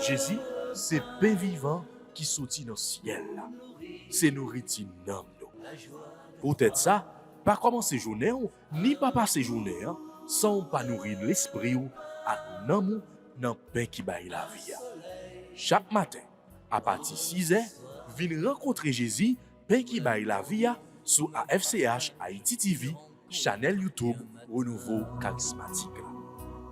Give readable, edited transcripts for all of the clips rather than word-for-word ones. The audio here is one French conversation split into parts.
Jésus, c'est pain vivant qui sortit dans le ciel. C'est nourriture dans nous. Peut-être ça, pas commencer journée ni pas passer journée sans pas nourrir l'esprit ou à l'amour dans pain qui baille la vie. Chaque matin, à partir de 6h, venez rencontrer Jésus, pain qui baille la vie sur AFCH Haïti TV, channel YouTube Renouveau Charismatique.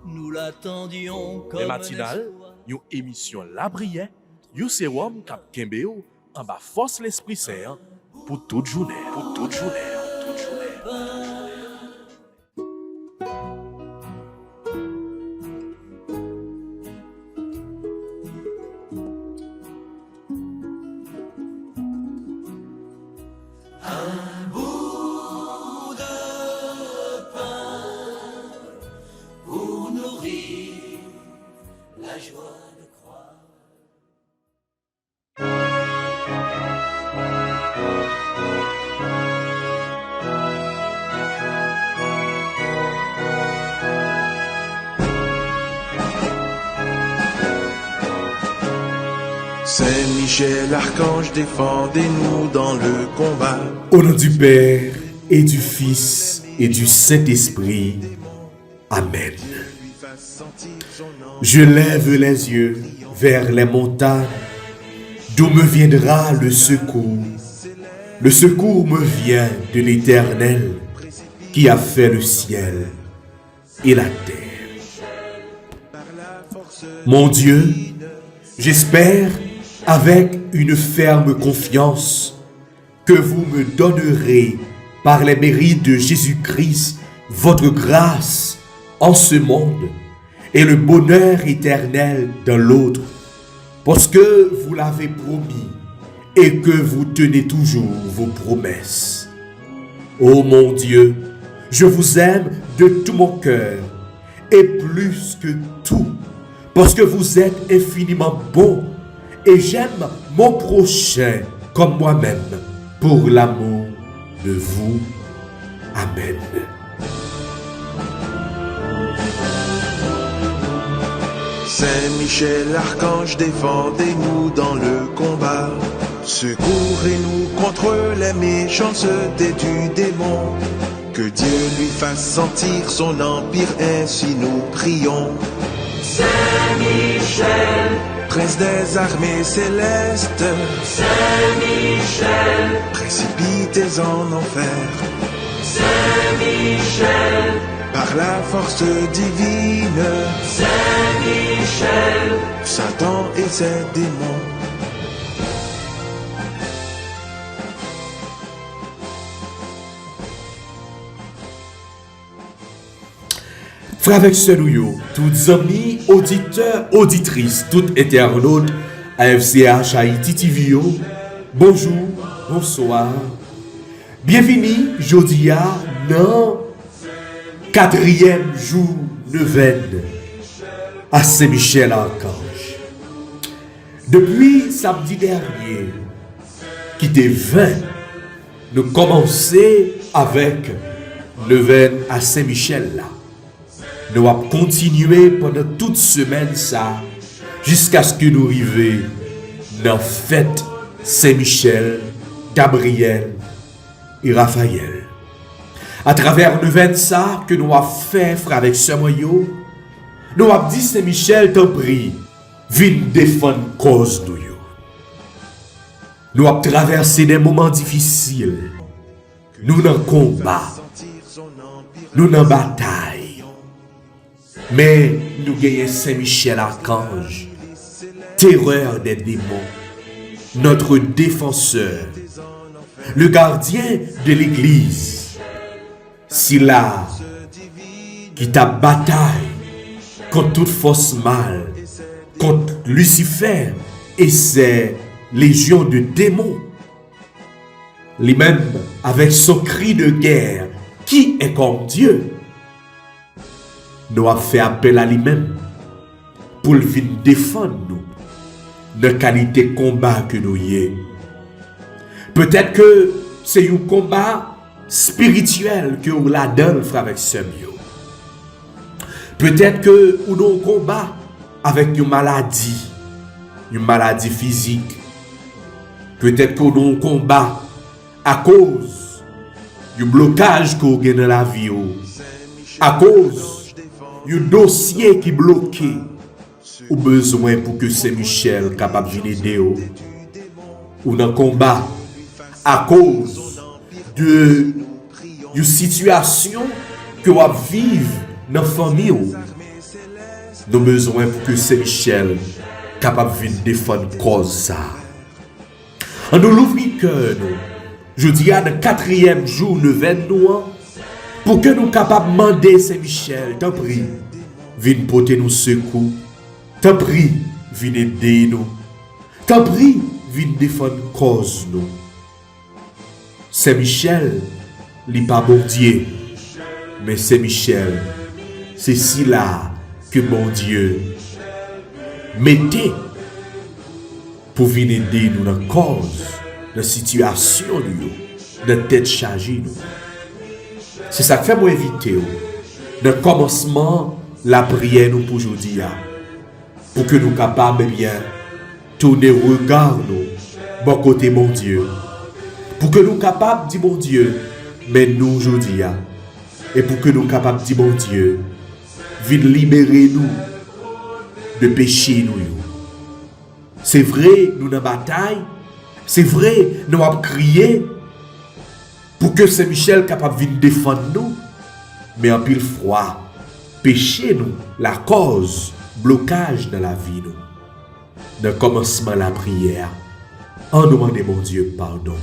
Nous l'attendions comme Le matinal, une émission La Prière, un sérum cap Kembeo en bas force l'Esprit Saint pour toute journée. Pour toute journée. Saint-Michel, archange, défendez-nous dans le combat. Au nom du Père, et du Fils, et du Saint-Esprit. Amen. Je lève les yeux vers les montagnes, d'où me viendra le secours. Le secours me vient de l'Éternel, qui a fait le ciel et la terre. Mon Dieu, j'espère avec une ferme confiance que vous me donnerez par les mérites de Jésus-Christ votre grâce en ce monde et le bonheur éternel dans l'autre, parce que vous l'avez promis et que vous tenez toujours vos promesses. Ô mon Dieu, je vous aime de tout mon cœur et plus que tout, parce que vous êtes infiniment bon et j'aime mon prochain comme moi-même pour l'amour de vous. Amen. Saint-Michel, archange, défendez-nous dans le combat. Secourez-nous contre les méchancetés du démon. Que Dieu lui fasse sentir son empire, ainsi nous prions. Saint-Michel, Prince des armées célestes, Saint-Michel, précipitez en enfer. Saint-Michel, Par la force divine, Saint-Michel, Satan et ses démons. Frères avec sœurs, toutes amis, auditeurs, auditrices, toutes internautes, AFCH Haïti TV, bonjour, bonsoir. Bienvenue, Jodia, dans 4e jour neuvaine à Saint-Michel-Archange. Depuis samedi dernier, qui était 20, nous commençons avec neuvaine à Saint-Michel là. Nous allons continuer pendant toute semaine ça, jusqu'à ce que nous arrivions dans la fête Saint-Michel, Gabriel et Raphaël. À travers le 20 ça que nous avons fait, frère avec ce moyo, nous avons dit Saint-Michel t'en prie, viens défendre cause nous. Nous avons traversé des moments difficiles. Nous dans combat. Nous dans bataille. Mais nous gagnons Saint-Michel Archange, terreur des démons, notre défenseur, le gardien de l'église. C'est là qui t'a bataille contre toute force mal, contre Lucifer et ses légions de démons. Lui-même, avec son cri de guerre, qui est comme Dieu, nous avons fait appel à lui-même pour venir défendre nous de qualité combat que nous y est. Peut-être que c'est un combat spirituel que vous la donne, frère avec ce mieux. Peut-être que nous avons un combat avec une maladie physique. Peut-être que nous avons un combat à cause du blocage qu'on a dans la vie, à cause du dossier qui est bloqué, ou besoin pour que Saint-Michel capable de venir aider ou dans le combat à cause de situation que vous vivez dans la famille. Nous avons besoin pour que Saint-Michel capable de venir défendre la cause ça. On nous l'ouvre cœur, je dis à le 4e jour de nous pour que nous capables de demander Saint-Michel, t'en prie, viens porter nous secours, t'en prie, viens aider nous, t'en prie, viens défendre la cause nous. Saint-Michel, il n'est pas bon Dieu, mais Saint-Michel, c'est si là que mon Dieu mettez pour venir aider nous dans la cause, dans la situation, dans la tête chargée. C'est ça que fait moi inviter dans le commencement la prière nous pour aujourd'hui, pour que nous soyons capables de bien tourner le regard nous, bon côté mon Dieu, pour que nous soyons capables de dire mon Dieu, mais nous aujourd'hui, et pour que nous soyons capables de dire mon Dieu, viens libérer nous de péché nous. C'est vrai, nous dans la bataille. C'est vrai, nous avons crié pour que Saint-Michel capable de défendre nous. Mais en pile froid, péché nous, la cause, blocage dans la vie nous. Dans le commencement de la prière, en demandant mon Dieu pardon,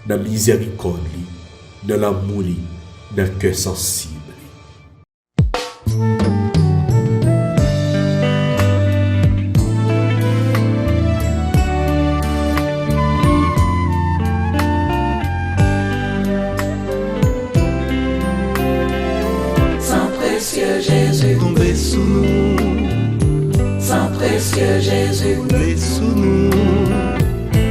dans la miséricorde, dans l'amour, dans le cœur sensible. Jésus, tombez sous nous. Saint précieux Jésus, tombez sous nous.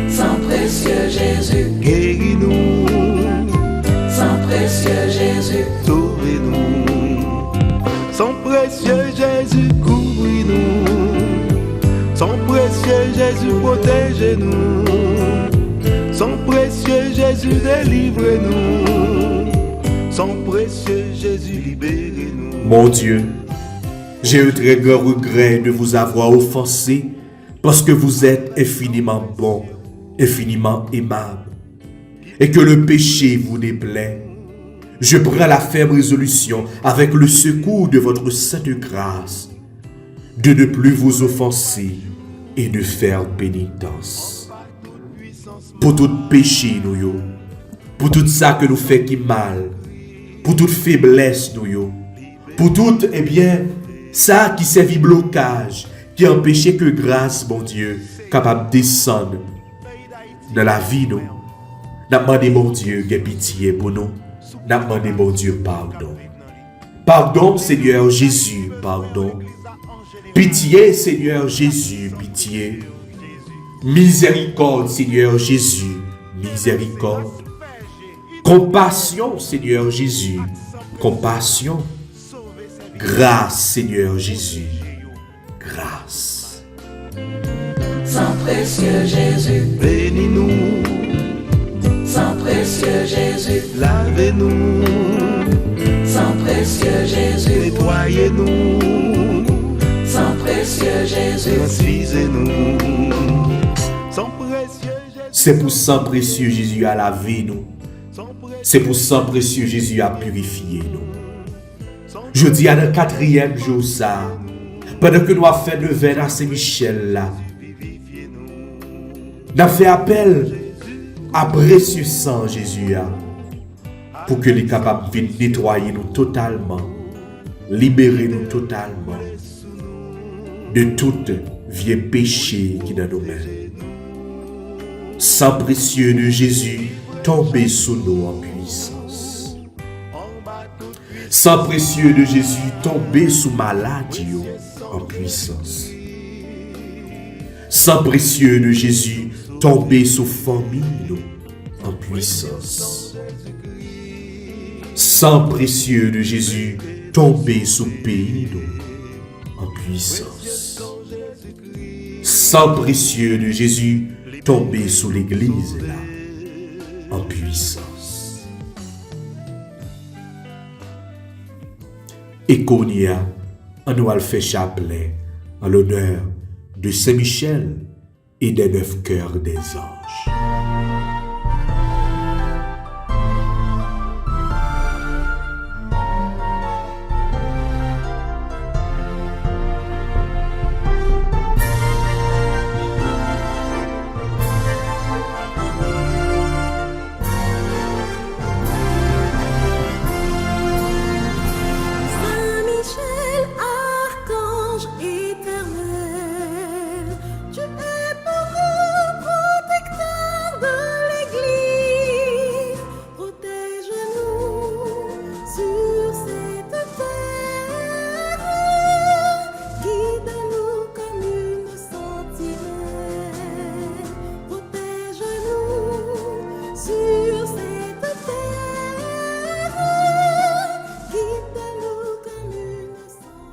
Saint précieux Jésus, guéris-nous. Saint précieux Jésus, sauvez-nous. Saint précieux Jésus, couvris-nous. Saint précieux Jésus, protégez-nous. Saint précieux Jésus, délivrez-nous. Saint précieux Jésus, libérez-nous. Mon Dieu, j'ai un très grand regret de vous avoir offensé parce que vous êtes infiniment bon, infiniment aimable et que le péché vous déplaît. Je prends la ferme résolution avec le secours de votre sainte grâce de ne plus vous offenser et de faire pénitence. Pour tout péché, nous, pour tout ça que nous fait qui mal, pour toute faiblesse, nous, pour tout, eh bien, ça qui servit blocage, qui empêchait que grâce, mon Dieu, capable de descendre dans la vie, nous. N'a demandé, mon Dieu, qu'il ait pitié pour nous. N'a demandé, mon Dieu, pardon. Pardon, Seigneur Jésus, pardon. Pitié, Seigneur Jésus, pitié. Miséricorde, Seigneur Jésus, miséricorde. Compassion, Seigneur Jésus, compassion. Grâce, Seigneur Jésus, grâce. Saint précieux Jésus, bénis-nous. Saint précieux Jésus, lavez-nous. Saint précieux Jésus, nettoyez-nous. Saint précieux Jésus, transfusez-nous. C'est pour Saint précieux Jésus à laver nous. C'est pour Saint précieux Jésus à purifier nous. Je dis à le 4e jour ça, pendant que nous avons fait le vin à Saint-Michel là, nous avons fait appel à précieux sang Jésus pour que les capables de nettoyer nous totalement, libérer nous totalement de tout vieux péché qui est dans nos mains. Sang précieux de Jésus, tombez sous nous en puissance. Sang précieux de Jésus, tombez sous maladie en puissance. Sang précieux de Jésus, tombez sous famille en puissance. Sang précieux de Jésus, tombez sous pays nous en puissance. Sang précieux de Jésus, tombez sous l'église là, en puissance. Et qu'on y a, on nous a fait chapelet en l'honneur de Saint-Michel et des 9 cœurs des anges.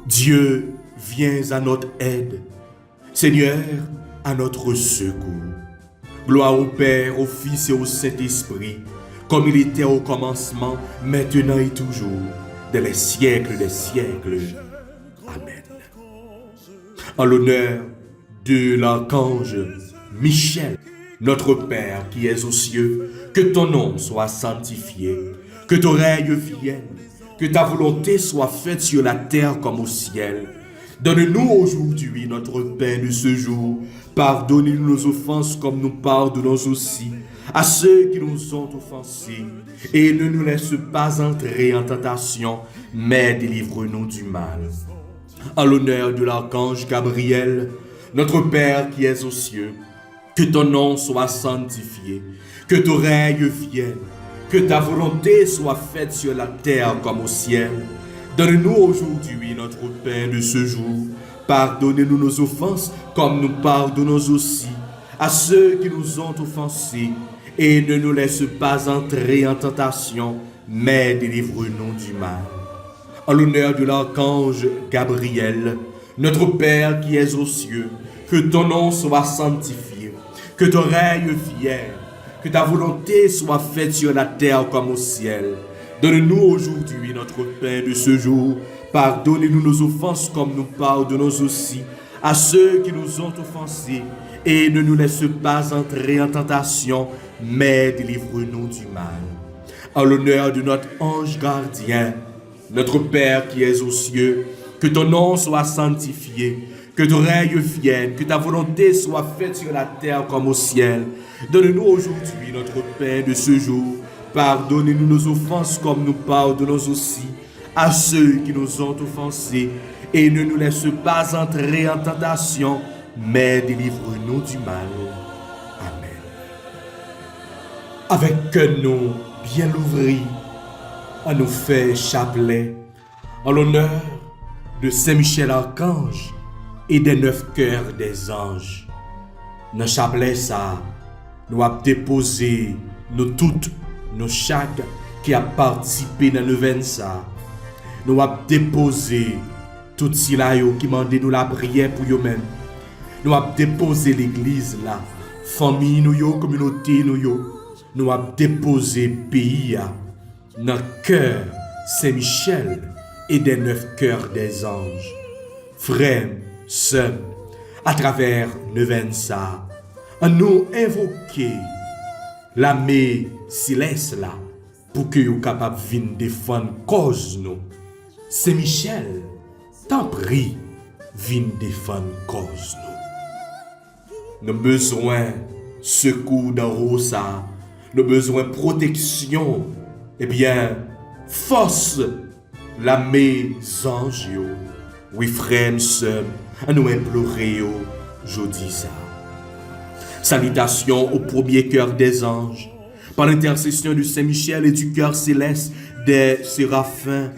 Dieu, viens à notre aide. Seigneur, à notre secours. Gloire au Père, au Fils et au Saint-Esprit, comme il était au commencement, maintenant et toujours, dans les siècles des siècles. Amen. En l'honneur de l'archange Michel, notre Père qui es aux cieux, que ton nom soit sanctifié, que ton règne vienne, que ta volonté soit faite sur la terre comme au ciel. Donne-nous aujourd'hui notre pain de ce jour. Pardonne-nous nos offenses comme nous pardonnons aussi à ceux qui nous ont offensés. Et ne nous laisse pas entrer en tentation, mais délivre-nous du mal. En l'honneur de l'archange Gabriel, notre Père qui es aux cieux, que ton nom soit sanctifié, que ton règne vienne, que ta volonté soit faite sur la terre comme au ciel. Donne-nous aujourd'hui notre pain de ce jour. Pardonnez-nous nos offenses comme nous pardonnons aussi à ceux qui nous ont offensés. Et ne nous laisse pas entrer en tentation, mais délivre-nous du mal. En l'honneur de l'archange Gabriel, notre Père qui es aux cieux, que ton nom soit sanctifié, que ton règne vienne, que ta volonté soit faite sur la terre comme au ciel. Donne-nous aujourd'hui notre pain de ce jour. Pardonnez-nous nos offenses comme nous pardonnons aussi à ceux qui nous ont offensés. Et ne nous laisse pas entrer en tentation, mais délivre-nous du mal. En l'honneur de notre ange gardien, notre Père qui es aux cieux, que ton nom soit sanctifié, que ton règne vienne, que ta volonté soit faite sur la terre comme au ciel. Donne-nous aujourd'hui notre pain de ce jour. Pardonnez-nous nos offenses comme nous pardonnons aussi à ceux qui nous ont offensés. Et ne nous laisse pas entrer en tentation, mais délivre-nous du mal. Amen. Avec que nous bien l'ouvrir, on nous fait chapelet en l'honneur de Saint-Michel Archange et des 9 cœurs des anges. Dans chapelet ça, nous avons déposé nous toutes, nous chaque qui a participé dans le ça. Nous avons déposé tout cela qui m'a demandé nous la prière pour eux-mêmes. Nous avons déposé l'église là, famille nous, communauté nous avons déposé pays dans le cœur Saint-Michel et des 9 cœurs des anges. Frères, sœurs, à travers ça, on nous invoquer l'armée céleste là pour que nous capables de venir défendre cause nous. Saint-Michel, t'en prie, viens défendre cause nous. Nous avons besoin de secours dans Rosa, nous avons besoin de protection, eh bien, force l'armée anges. Oui, frères, sœurs, à nous implorer, je dis ça. Salutations au premier cœur des anges, par l'intercession du Saint-Michel et du cœur céleste des séraphins.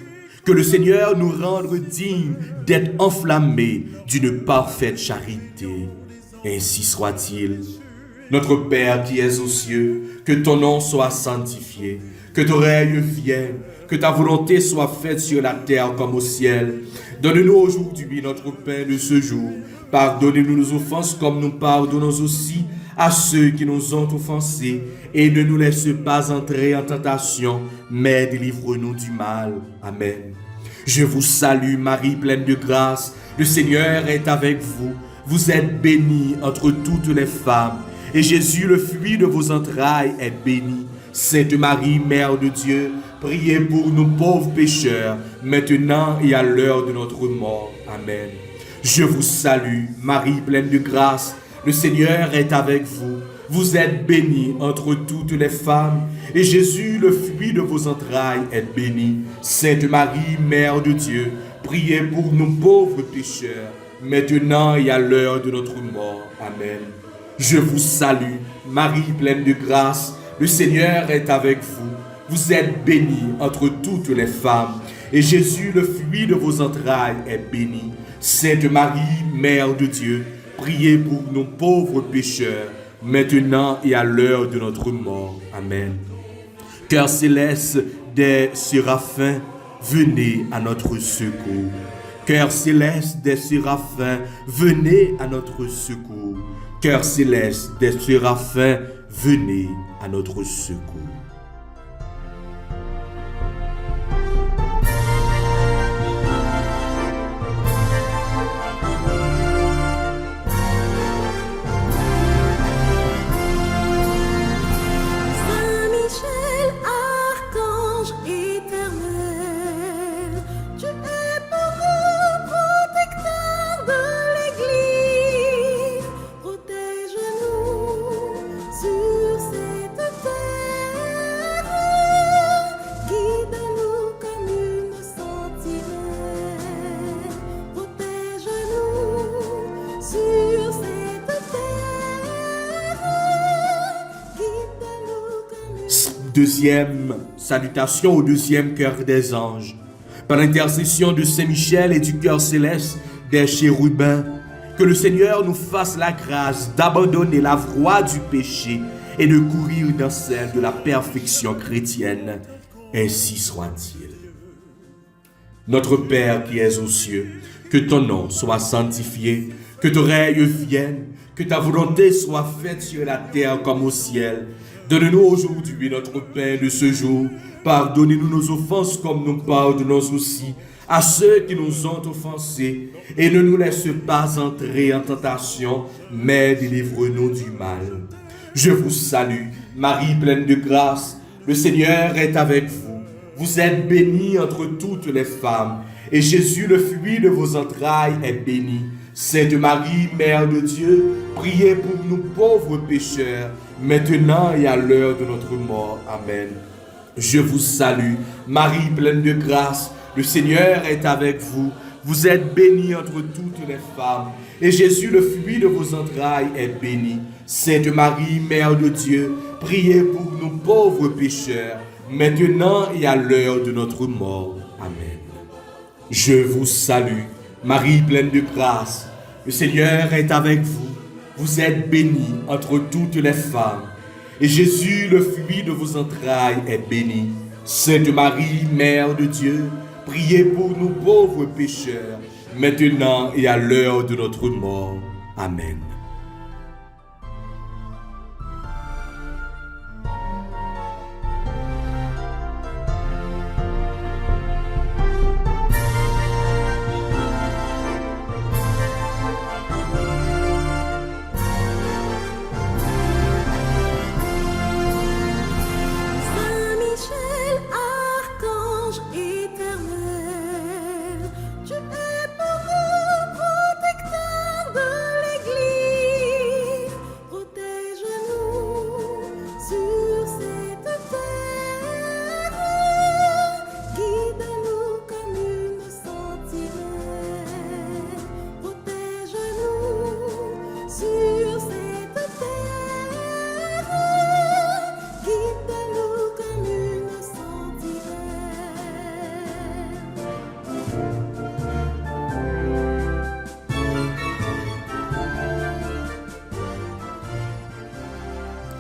Que le Seigneur nous rende dignes d'être enflammés d'une parfaite charité. Ainsi soit-il. Notre Père qui es aux cieux, que ton nom soit sanctifié, que ton règne vienne, que ta volonté soit faite sur la terre comme au ciel. Donne-nous aujourd'hui notre pain de ce jour. Pardonnez-nous nos offenses comme nous pardonnons aussi à ceux qui nous ont offensés. Et ne nous laisse pas entrer en tentation, mais délivre-nous du mal. Amen. Je vous salue Marie, pleine de grâce. Le Seigneur est avec vous. Vous êtes bénie entre toutes les femmes. Et Jésus, le fruit de vos entrailles, est béni. Sainte Marie, Mère de Dieu, priez pour nous pauvres pécheurs, maintenant et à l'heure de notre mort. Amen. Je vous salue, Marie, pleine de grâce. Le Seigneur est avec vous. Vous êtes bénie entre toutes les femmes, et Jésus, le fruit de vos entrailles, est béni. Sainte Marie, Mère de Dieu, priez pour nous pauvres pécheurs, maintenant et à l'heure de notre mort. Amen. Je vous salue, Marie, pleine de grâce. Le Seigneur est avec vous. Vous êtes bénie entre toutes les femmes, et Jésus, le fruit de vos entrailles, est béni. Sainte Marie, Mère de Dieu, priez pour nous pauvres pécheurs, maintenant et à l'heure de notre mort. Amen. Cœur céleste des séraphins, venez à notre secours. Cœur céleste des séraphins, venez à notre secours. Cœur céleste des séraphins, venez à notre secours. Deuxième salutation au deuxième cœur des anges. Par l'intercession de Saint Michel et du cœur céleste des chérubins, que le Seigneur nous fasse la grâce d'abandonner la voie du péché et de courir dans celle de la perfection chrétienne. Ainsi soit-il. Notre Père qui es aux cieux, que ton nom soit sanctifié, que ton règne vienne, que ta volonté soit faite sur la terre comme au ciel. Donne-nous aujourd'hui notre pain de ce jour. Pardonnez-nous nos offenses comme nous pardonnons aussi à ceux qui nous ont offensés. Et ne nous laisse pas entrer en tentation, mais délivre-nous du mal. Je vous salue, Marie pleine de grâce. Le Seigneur est avec vous. Vous êtes bénie entre toutes les femmes. Et Jésus, le fruit de vos entrailles, est béni. Sainte Marie, Mère de Dieu, priez pour nous pauvres pécheurs, maintenant et à l'heure de notre mort. Amen. Je vous salue, Marie pleine de grâce. Le Seigneur est avec vous. Vous êtes bénie entre toutes les femmes. Et Jésus, le fruit de vos entrailles, est béni. Sainte Marie, Mère de Dieu, priez pour nous pauvres pécheurs, maintenant et à l'heure de notre mort. Amen. Je vous salue, Marie pleine de grâce. Le Seigneur est avec vous. Vous êtes bénie entre toutes les femmes. Et Jésus, le fruit de vos entrailles, est béni. Sainte Marie, Mère de Dieu, priez pour nous pauvres pécheurs, maintenant et à l'heure de notre mort. Amen.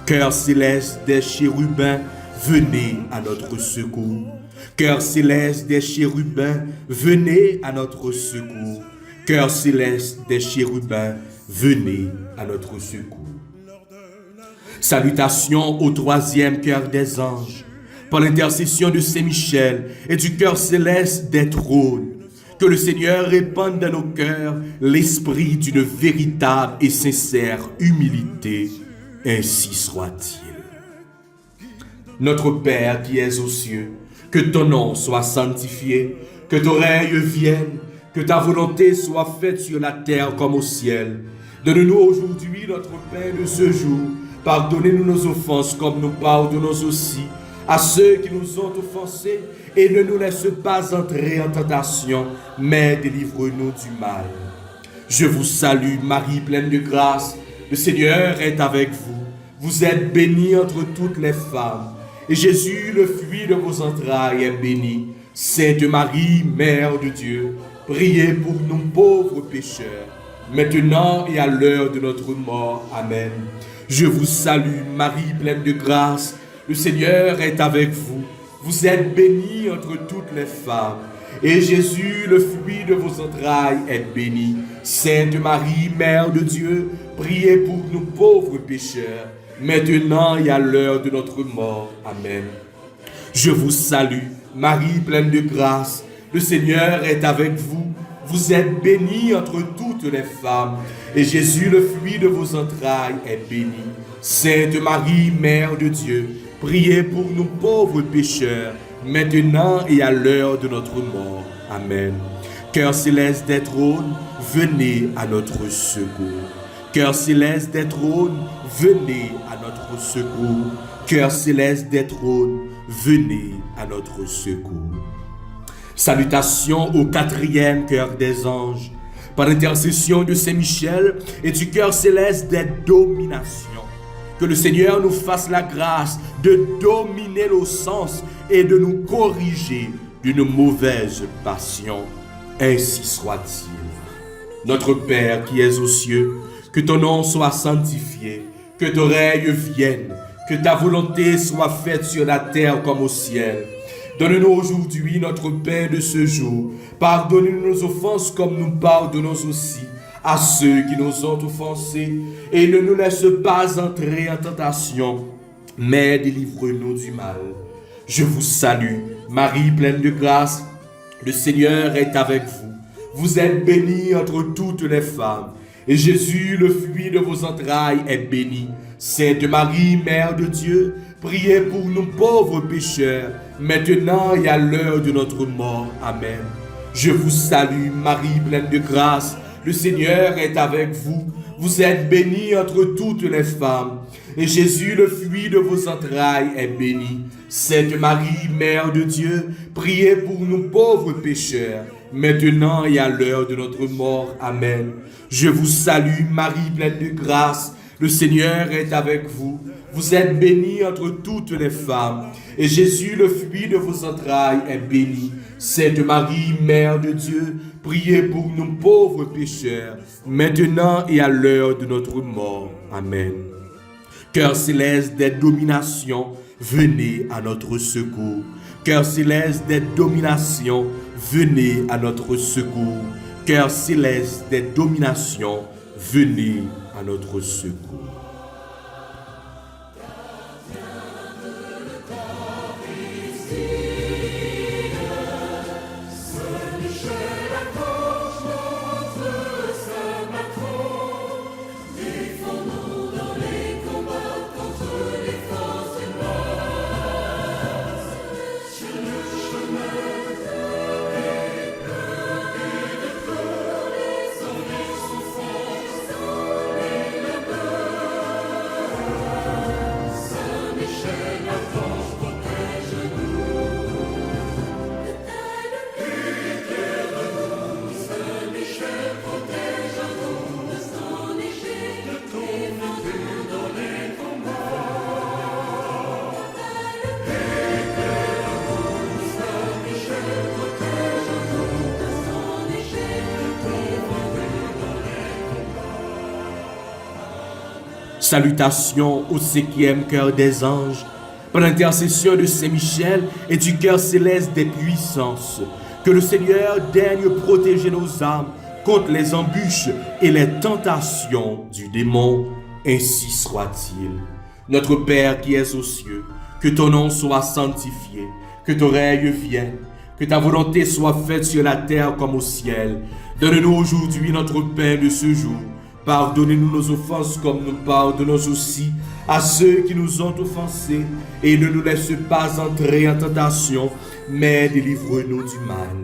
Cœur céleste des chérubins, venez à notre secours. Cœur céleste des chérubins, venez à notre secours. Cœur céleste des chérubins, venez à notre secours. Salutations au troisième cœur des anges, par l'intercession de Saint Michel et du cœur céleste des trônes. Que le Seigneur répande dans nos cœurs l'esprit d'une véritable et sincère humilité. Ainsi soit-il. Notre Père qui es aux cieux, que ton nom soit sanctifié, que ton règne vienne, que ta volonté soit faite sur la terre comme au ciel. Donne-nous aujourd'hui notre pain de ce jour. Pardonnez-nous nos offenses comme nous pardonnons aussi à ceux qui nous ont offensés, et ne nous laisse pas entrer en tentation, mais délivre-nous du mal. Je vous salue, Marie pleine de grâce, le Seigneur est avec vous. Vous êtes bénie entre toutes les femmes, et Jésus, le fruit de vos entrailles, est béni. Sainte Marie, Mère de Dieu, priez pour nous pauvres pécheurs, maintenant et à l'heure de notre mort. Amen. Je vous salue, Marie pleine de grâce, le Seigneur est avec vous. Vous êtes bénie entre toutes les femmes, et Jésus, le fruit de vos entrailles, est béni. Sainte Marie, Mère de Dieu, priez pour nous pauvres pécheurs, maintenant et à l'heure de notre mort. Amen. Je vous salue, Marie pleine de grâce, le Seigneur est avec vous. Vous êtes bénie entre toutes les femmes, et Jésus, le fruit de vos entrailles, est béni. Sainte Marie, Mère de Dieu, priez pour nous pauvres pécheurs, maintenant et à l'heure de notre mort. Amen. Cœur céleste des trônes, venez à notre secours. Cœur céleste des trônes, venez à notre secours. Cœur céleste des trônes, venez à notre secours. Salutations au quatrième cœur des anges, par l'intercession de Saint Michel et du cœur céleste des dominations. Que le Seigneur nous fasse la grâce de dominer nos sens et de nous corriger d'une mauvaise passion. Ainsi soit-il. Notre Père qui es aux cieux, que ton nom soit sanctifié, que ton règne vienne, que ta volonté soit faite sur la terre comme au ciel. Donne-nous aujourd'hui notre pain de ce jour. Pardonne-nous nos offenses comme nous pardonnons aussi à ceux qui nous ont offensés, et ne nous laisse pas entrer en tentation, mais délivre-nous du mal. Je vous salue, Marie pleine de grâce, le Seigneur est avec vous. Vous êtes bénie entre toutes les femmes, et Jésus, le fruit de vos entrailles, est béni. Sainte Marie, Mère de Dieu, priez pour nous pauvres pécheurs, maintenant et à l'heure de notre mort. Amen. Je vous salue, Marie pleine de grâce, le Seigneur est avec vous. Vous êtes bénie entre toutes les femmes, et Jésus, le fruit de vos entrailles, est béni. Sainte Marie, Mère de Dieu, priez pour nous pauvres pécheurs, maintenant et à l'heure de notre mort. Amen. Je vous salue, Marie pleine de grâce, le Seigneur est avec vous. Vous êtes bénie entre toutes les femmes, et Jésus, le fruit de vos entrailles, est béni. Sainte Marie, Mère de Dieu, priez pour nous pauvres pécheurs, maintenant et à l'heure de notre mort. Amen. Cœur céleste des dominations, venez à notre secours. Cœur céleste des dominations, venez à notre secours. Cœur céleste des dominations, venez à notre secours. Salutations au cinquième cœur des anges, par l'intercession de Saint-Michel et du cœur céleste des puissances, que le Seigneur daigne protéger nos âmes contre les embûches et les tentations du démon, ainsi soit-il. Notre Père qui es aux cieux, que ton nom soit sanctifié, que ton règne vienne, que ta volonté soit faite sur la terre comme au ciel. Donne-nous aujourd'hui notre pain de ce jour. Pardonnez-nous nos offenses comme nous pardonnons aussi à ceux qui nous ont offensés. Et ne nous laisse pas entrer en tentation, mais délivre-nous du mal.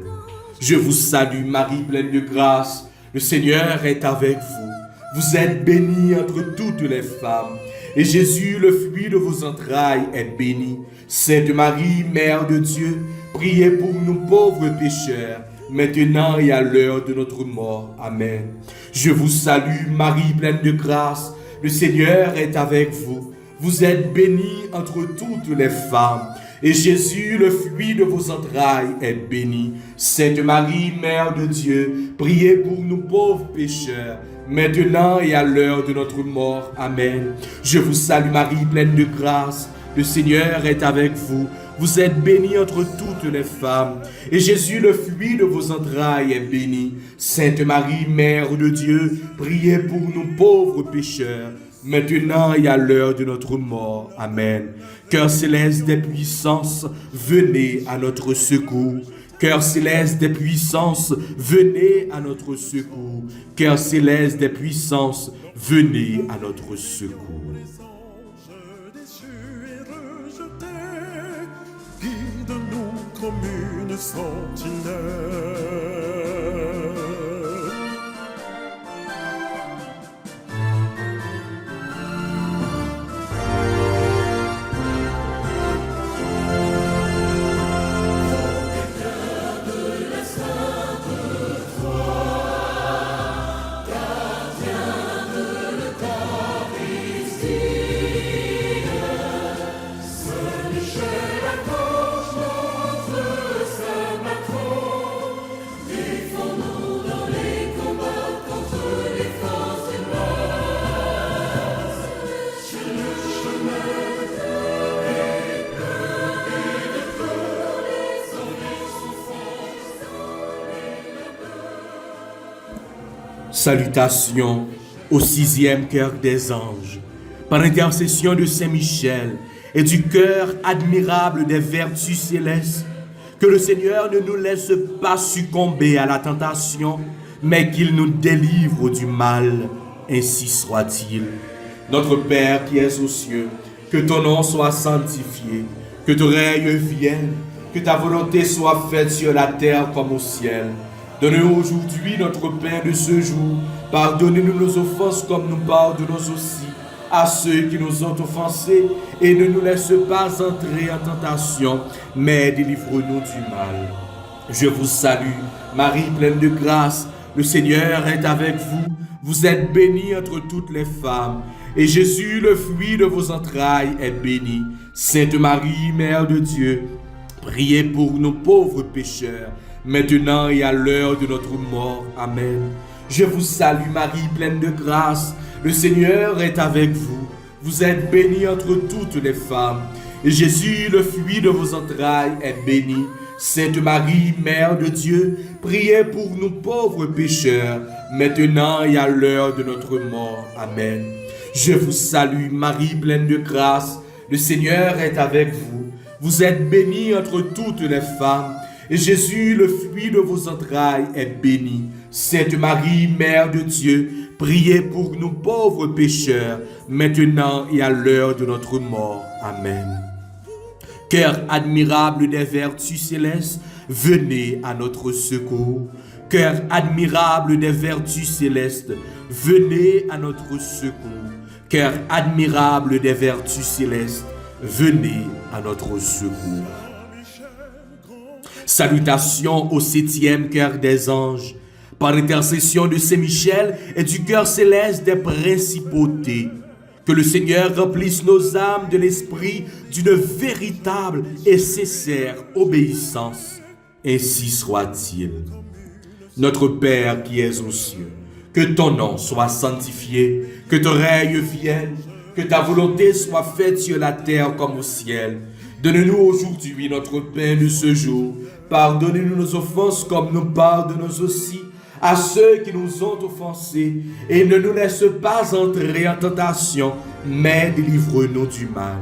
Je vous salue Marie, pleine de grâce. Le Seigneur est avec vous. Vous êtes bénie entre toutes les femmes. Et Jésus, le fruit de vos entrailles, est béni. Sainte Marie, Mère de Dieu, priez pour nous pauvres pécheurs, maintenant et à l'heure de notre mort. Amen. Je vous salue, Marie, pleine de grâce. Le Seigneur est avec vous. Vous êtes bénie entre toutes les femmes. Et Jésus, le fruit de vos entrailles, est béni. Sainte Marie, Mère de Dieu, priez pour nous pauvres pécheurs, maintenant et à l'heure de notre mort. Amen. Je vous salue Marie, pleine de grâce. Le Seigneur est avec vous. Vous êtes bénie entre toutes les femmes. Et Jésus, le fruit de vos entrailles, est béni. Sainte Marie, Mère de Dieu, priez pour nous pauvres pécheurs, maintenant et à l'heure de notre mort. Amen. Cœur céleste des puissances, venez à notre secours. Cœur céleste des puissances, venez à notre secours. Cœur céleste des puissances, venez à notre secours. Guide-nous comme une sentinelle. Salutations au 6e cœur des anges, par l'intercession de Saint-Michel et du cœur admirable des vertus célestes, que le Seigneur ne nous laisse pas succomber à la tentation, mais qu'il nous délivre du mal, ainsi soit-il. Notre Père qui es aux cieux, que ton nom soit sanctifié, que ton règne vienne, que ta volonté soit faite sur la terre comme au ciel. Donne-nous aujourd'hui notre pain de ce jour. Pardonnez-nous nos offenses comme nous pardonnons aussi à ceux qui nous ont offensés. Et ne nous laisse pas entrer en tentation, mais délivre-nous du mal. Je vous salue, Marie pleine de grâce. Le Seigneur est avec vous. Vous êtes bénie entre toutes les femmes. Et Jésus, le fruit de vos entrailles, est béni. Sainte Marie, Mère de Dieu, priez pour nous pauvres pécheurs, maintenant et à l'heure de notre mort. Amen. Je vous salue Marie, pleine de grâce. Le Seigneur est avec vous. Vous êtes bénie entre toutes les femmes. Et Jésus, le fruit de vos entrailles, est béni. Sainte Marie, Mère de Dieu, priez pour nous pauvres pécheurs, maintenant et à l'heure de notre mort. Amen. Je vous salue Marie, pleine de grâce. Le Seigneur est avec vous. Vous êtes bénie entre toutes les femmes. Et Jésus, le fruit de vos entrailles, est béni. Sainte Marie, Mère de Dieu, priez pour nous pauvres pécheurs, maintenant et à l'heure de notre mort. Amen. Cœur admirable des vertus célestes, venez à notre secours. Cœur admirable des vertus célestes, venez à notre secours. Cœur admirable des vertus célestes, venez à notre secours. Salutations au 7e cœur des anges, par l'intercession de Saint-Michel et du cœur céleste des principautés. Que le Seigneur remplisse nos âmes de l'esprit d'une véritable et sincère obéissance. Ainsi soit-il. Notre Père qui es aux cieux, que ton nom soit sanctifié, que ton règne vienne, que ta volonté soit faite sur la terre comme au ciel. Donne-nous aujourd'hui notre pain de ce jour. Pardonnez-nous nos offenses comme nous pardonnons aussi à ceux qui nous ont offensés. Et ne nous laisse pas entrer en tentation, mais délivre-nous du mal.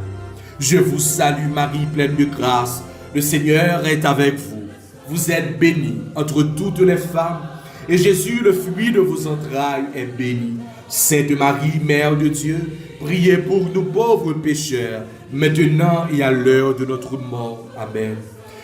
Je vous salue Marie, pleine de grâce. Le Seigneur est avec vous. Vous êtes bénie entre toutes les femmes, et Jésus, le fruit de vos entrailles, est béni. Sainte Marie, Mère de Dieu, priez pour nous pauvres pécheurs, maintenant et à l'heure de notre mort. Amen.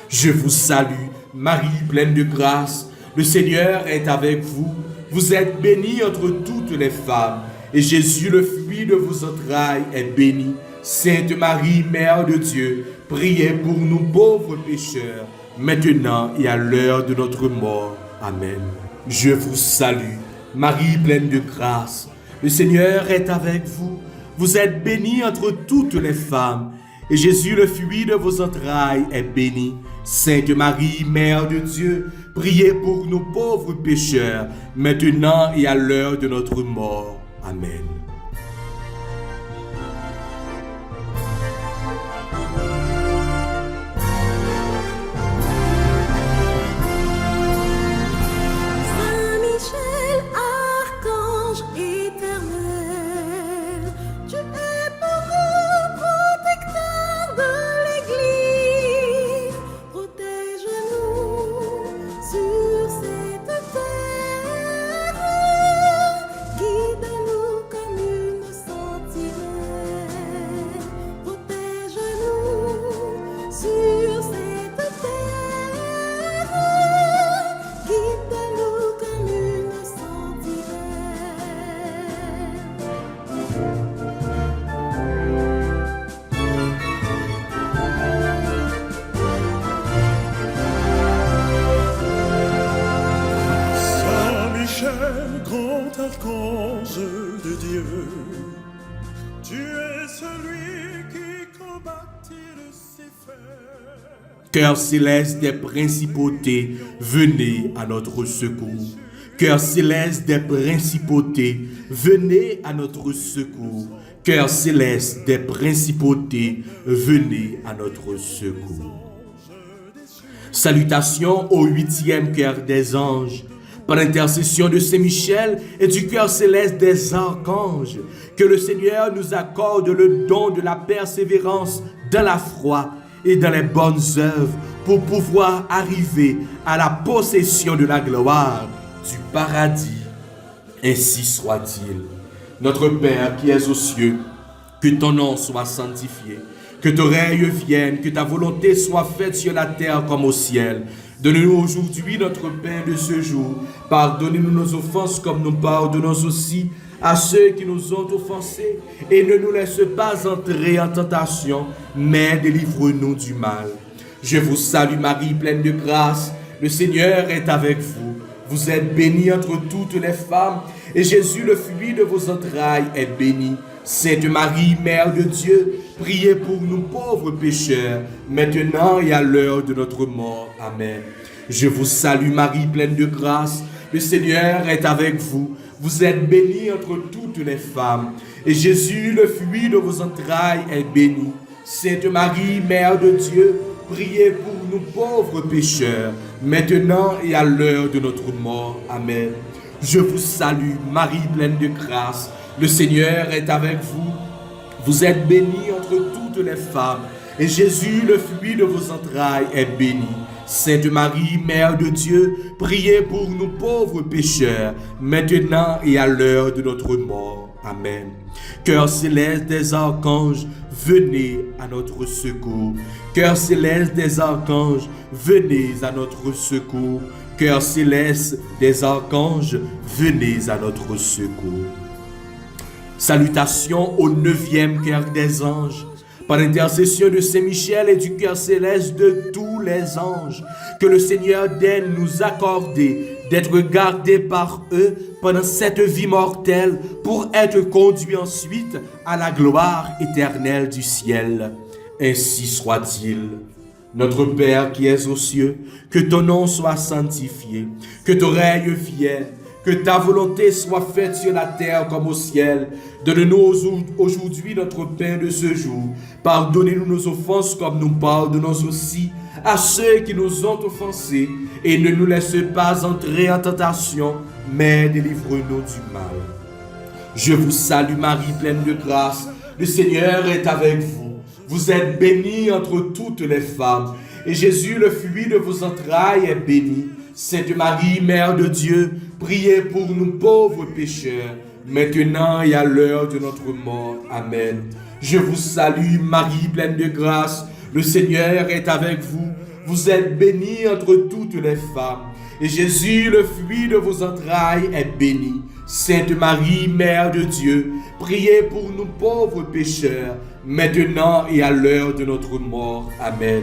Je vous salue, Marie, pleine de grâce. Le Seigneur est avec vous. Vous êtes bénie entre toutes les femmes, et Jésus, le fruit de vos entrailles, est béni. Sainte Marie, Mère de Dieu, priez pour nous pauvres pécheurs, maintenant et à l'heure de notre mort. Amen. Je vous salue, Marie pleine de grâce. Le Seigneur est avec vous. Vous êtes bénie entre toutes les femmes, et Jésus, le fruit de vos entrailles, est béni. Sainte Marie, Mère de Dieu, priez pour nous pauvres pécheurs, maintenant et à l'heure de notre mort. Amen. Grand archange de Dieu, tu es celui qui combattit Lucifer. Cœur céleste des principautés, venez à notre secours. Cœur céleste des principautés, venez à notre secours. Cœur céleste des principautés, venez à notre secours. Salutations au 8e cœur des anges. Par l'intercession de Saint Michel et du cœur céleste des archanges, que le Seigneur nous accorde le don de la persévérance dans la foi et dans les bonnes œuvres pour pouvoir arriver à la possession de la gloire du paradis. Ainsi soit-il. Notre Père qui es aux cieux, que ton nom soit sanctifié, que ton règne vienne, que ta volonté soit faite sur la terre comme au ciel. Donne-nous aujourd'hui notre pain de ce jour. Pardonnez-nous nos offenses comme nous pardonnons aussi à ceux qui nous ont offensés. Et ne nous laisse pas entrer en tentation, mais délivre-nous du mal. Je vous salue Marie, pleine de grâce. Le Seigneur est avec vous. Vous êtes bénie entre toutes les femmes, et Jésus, le fruit de vos entrailles, est béni. Sainte Marie, Mère de Dieu, priez pour nous pauvres pécheurs, maintenant et à l'heure de notre mort. Amen. Je vous salue Marie, pleine de grâce. Le Seigneur est avec vous. Vous êtes bénie entre toutes les femmes, et Jésus, le fruit de vos entrailles, est béni. Sainte Marie, Mère de Dieu, priez pour nous pauvres pécheurs, maintenant et à l'heure de notre mort. Amen. Je vous salue, Marie pleine de grâce. Le Seigneur est avec vous. Vous êtes bénie entre toutes les femmes, et Jésus, le fruit de vos entrailles, est béni. Sainte Marie, Mère de Dieu, priez pour nous pauvres pécheurs, maintenant et à l'heure de notre mort. Amen. Cœur céleste des archanges, venez à notre secours. Cœur céleste des archanges, venez à notre secours. Cœur céleste des archanges, venez à notre secours. Salutations au 9e cœur des anges. Par l'intercession de Saint Michel et du cœur céleste de tous les anges, que le Seigneur daigne nous accorder d'être gardés par eux pendant cette vie mortelle pour être conduits ensuite à la gloire éternelle du ciel. Ainsi soit-il. Notre Père qui es aux cieux, que ton nom soit sanctifié, que ton règne vienne, Que ta volonté soit faite sur la terre comme au ciel. Donne-nous aujourd'hui notre pain de ce jour. Pardonnez-nous nos offenses comme nous pardonnons aussi à ceux qui nous ont offensés. Et ne nous laisse pas entrer en tentation, mais délivre-nous du mal. Je vous salue Marie, pleine de grâce. Le Seigneur est avec vous. Vous êtes bénie entre toutes les femmes. Et Jésus, le fruit de vos entrailles, est béni. Sainte Marie, Mère de Dieu, priez pour nous pauvres pécheurs, maintenant et à l'heure de notre mort. Amen. Je vous salue, Marie, pleine de grâce. Le Seigneur est avec vous. Vous êtes bénie entre toutes les femmes. Et Jésus, le fruit de vos entrailles, est béni. Sainte Marie, Mère de Dieu, priez pour nous pauvres pécheurs, maintenant et à l'heure de notre mort. Amen.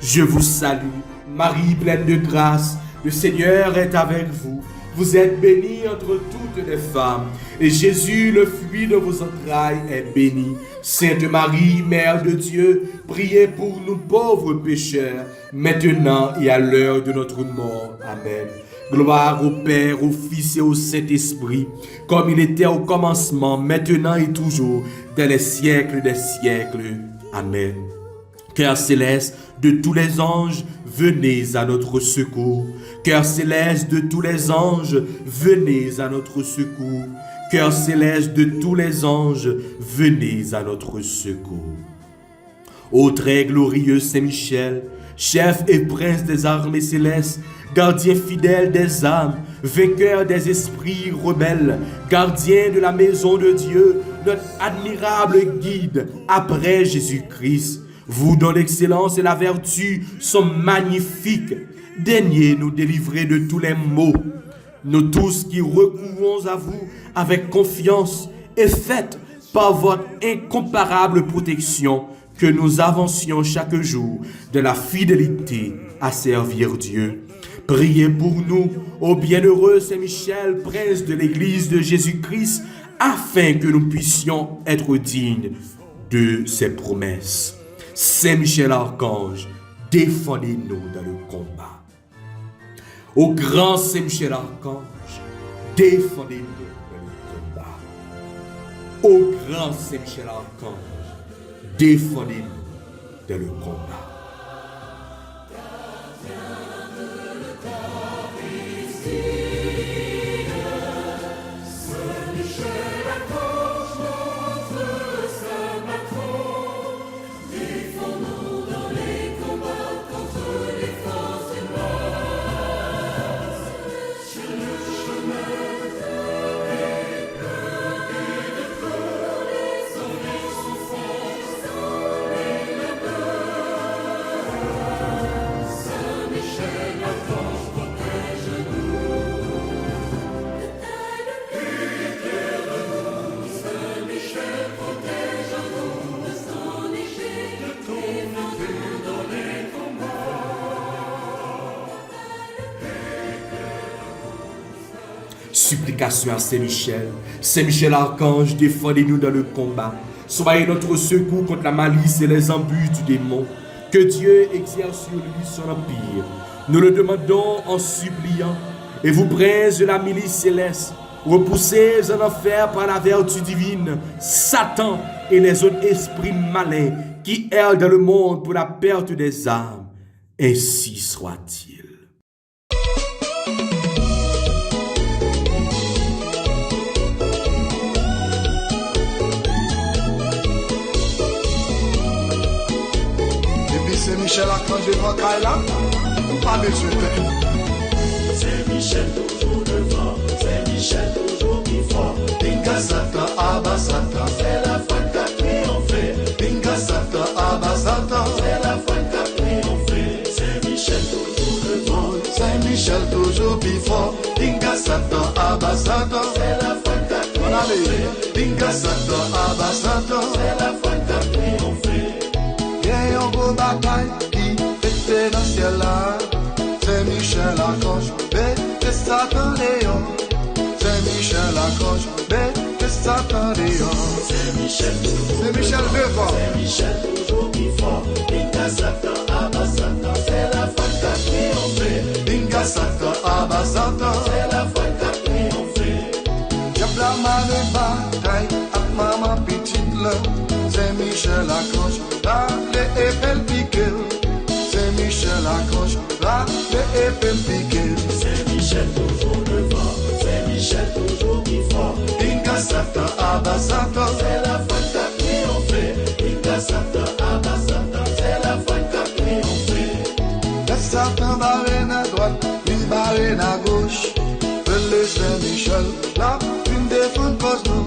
Je vous salue, Marie, pleine de grâce. Le Seigneur est avec vous. Vous êtes bénie entre toutes les femmes. Et Jésus, le fruit de vos entrailles, est béni. Sainte Marie, Mère de Dieu, priez pour nous pauvres pécheurs, maintenant et à l'heure de notre mort. Amen. Gloire au Père, au Fils et au Saint-Esprit, comme il était au commencement, maintenant et toujours, dans les siècles des siècles. Amen. Cœur céleste de tous les anges, venez à notre secours. Cœur céleste de tous les anges, venez à notre secours. Cœur céleste de tous les anges, venez à notre secours. Ô très glorieux Saint-Michel, chef et prince des armées célestes, gardien fidèle des âmes, vainqueur des esprits rebelles, gardien de la maison de Dieu, notre admirable guide après Jésus-Christ, vous dont l'excellence et la vertu sont magnifiques, daignez nous délivrer de tous les maux. Nous tous qui recourons à vous avec confiance et faites par votre incomparable protection que nous avancions chaque jour de la fidélité à servir Dieu. Priez pour nous, ô bienheureux Saint-Michel, prince de l'Église de Jésus-Christ, afin que nous puissions être dignes de ses promesses. Saint-Michel Archange, défendez-nous dans le combat. Ô grand Saint-Michel Archange, défendez-nous dans le combat. Ô grand Saint-Michel Archange, défendez-nous dans le combat. Supplication à Saint-Michel. Saint-Michel Archange, défendez-nous dans le combat. Soyez notre secours contre la malice et les embûches du démon. Que Dieu exerce sur lui son empire. Nous le demandons en suppliant. Et vous, princes de la milice céleste, repoussez en enfer par la vertu divine Satan et les autres esprits malins qui errent dans le monde pour la perte des âmes. Ainsi soit-il. Saint-Michel Archange devant Kaila, ou pas besoin de Saint-Michel toujours devant, Saint-Michel toujours plus fort. Dinga Satan, Abba Satan, C'est la foi qui a triomphé. Dinga Satan, Abba Satan, C'est la foi qui a triomphé. Saint-Michel toujours devant, Saint-Michel toujours plus fort. Dinga Satan, Abba Satan, C'est la foi qui a triomphé. Dinga Satan, Abba Satan, C'est la foi qui a triomphé. il y a un beau bataille qui fait dans le ciel là. Saint-Michel Archange, bête Satan Léon. Saint-Michel Archange, bête Satan Léon. Saint-Michel toujours Saint-Michel devant, Saint-Michel toujours plus fort. Dinga Satan, Abba Satan, c'est la foi qui a triomphé. Dinga Satan, Abba Satan, C'est la foi qui a triomphé. mane bataille ak maman petite là. Saint-Michel Archange, là les épelles piquées. Saint-Michel Archange, là les épelles piquées. Saint-Michel toujours devant, Saint-Michel toujours plus fort. Inga Satan, Abba Satan, C'est la foi qui a triomphé. Inga Satan, Abba Satan, c'est la foi qui a triomphé. le Satan barre à droite, il barre à gauche. Le Saint-Michel, là, une défense cause nous.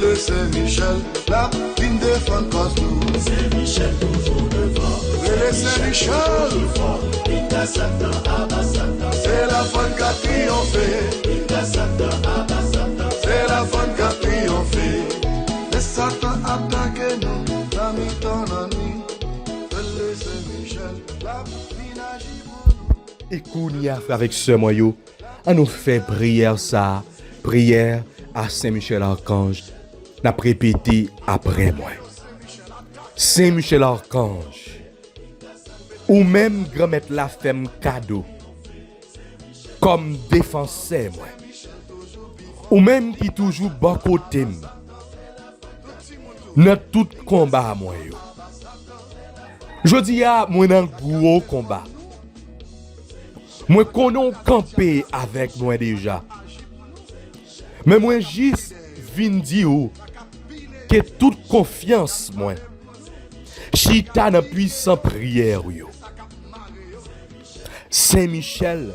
Le Saint-Michel, là, une défense cause nous. Saint-Michel toujours devant, Le Saint-Michel, fort. Inga Satan, Abba Satan, c'est la foi qui a triomphé. Inga Satan, Abba Satan, C'est la foi qui a triomphé. Le Satan attaque nous, la mi-temps en nuit. Le Saint-Michel, la finagit pour nous. Et qu'on y a fait avec ce moyau, on nous fait prière ça, prière à Saint-Michel Archange. N'a répété après moi. Saint-Michel Archange, ou même grand-mère la femme cadeau, comme défenseur moi. Ou même qui toujours bon côté dans tout combat moi yo. Je dis à moi dans gros combat. Moi connais camper avec moi déjà. Mais moi juste vinn dire que toute confiance moi chita dans puissant prière yo. Saint-Michel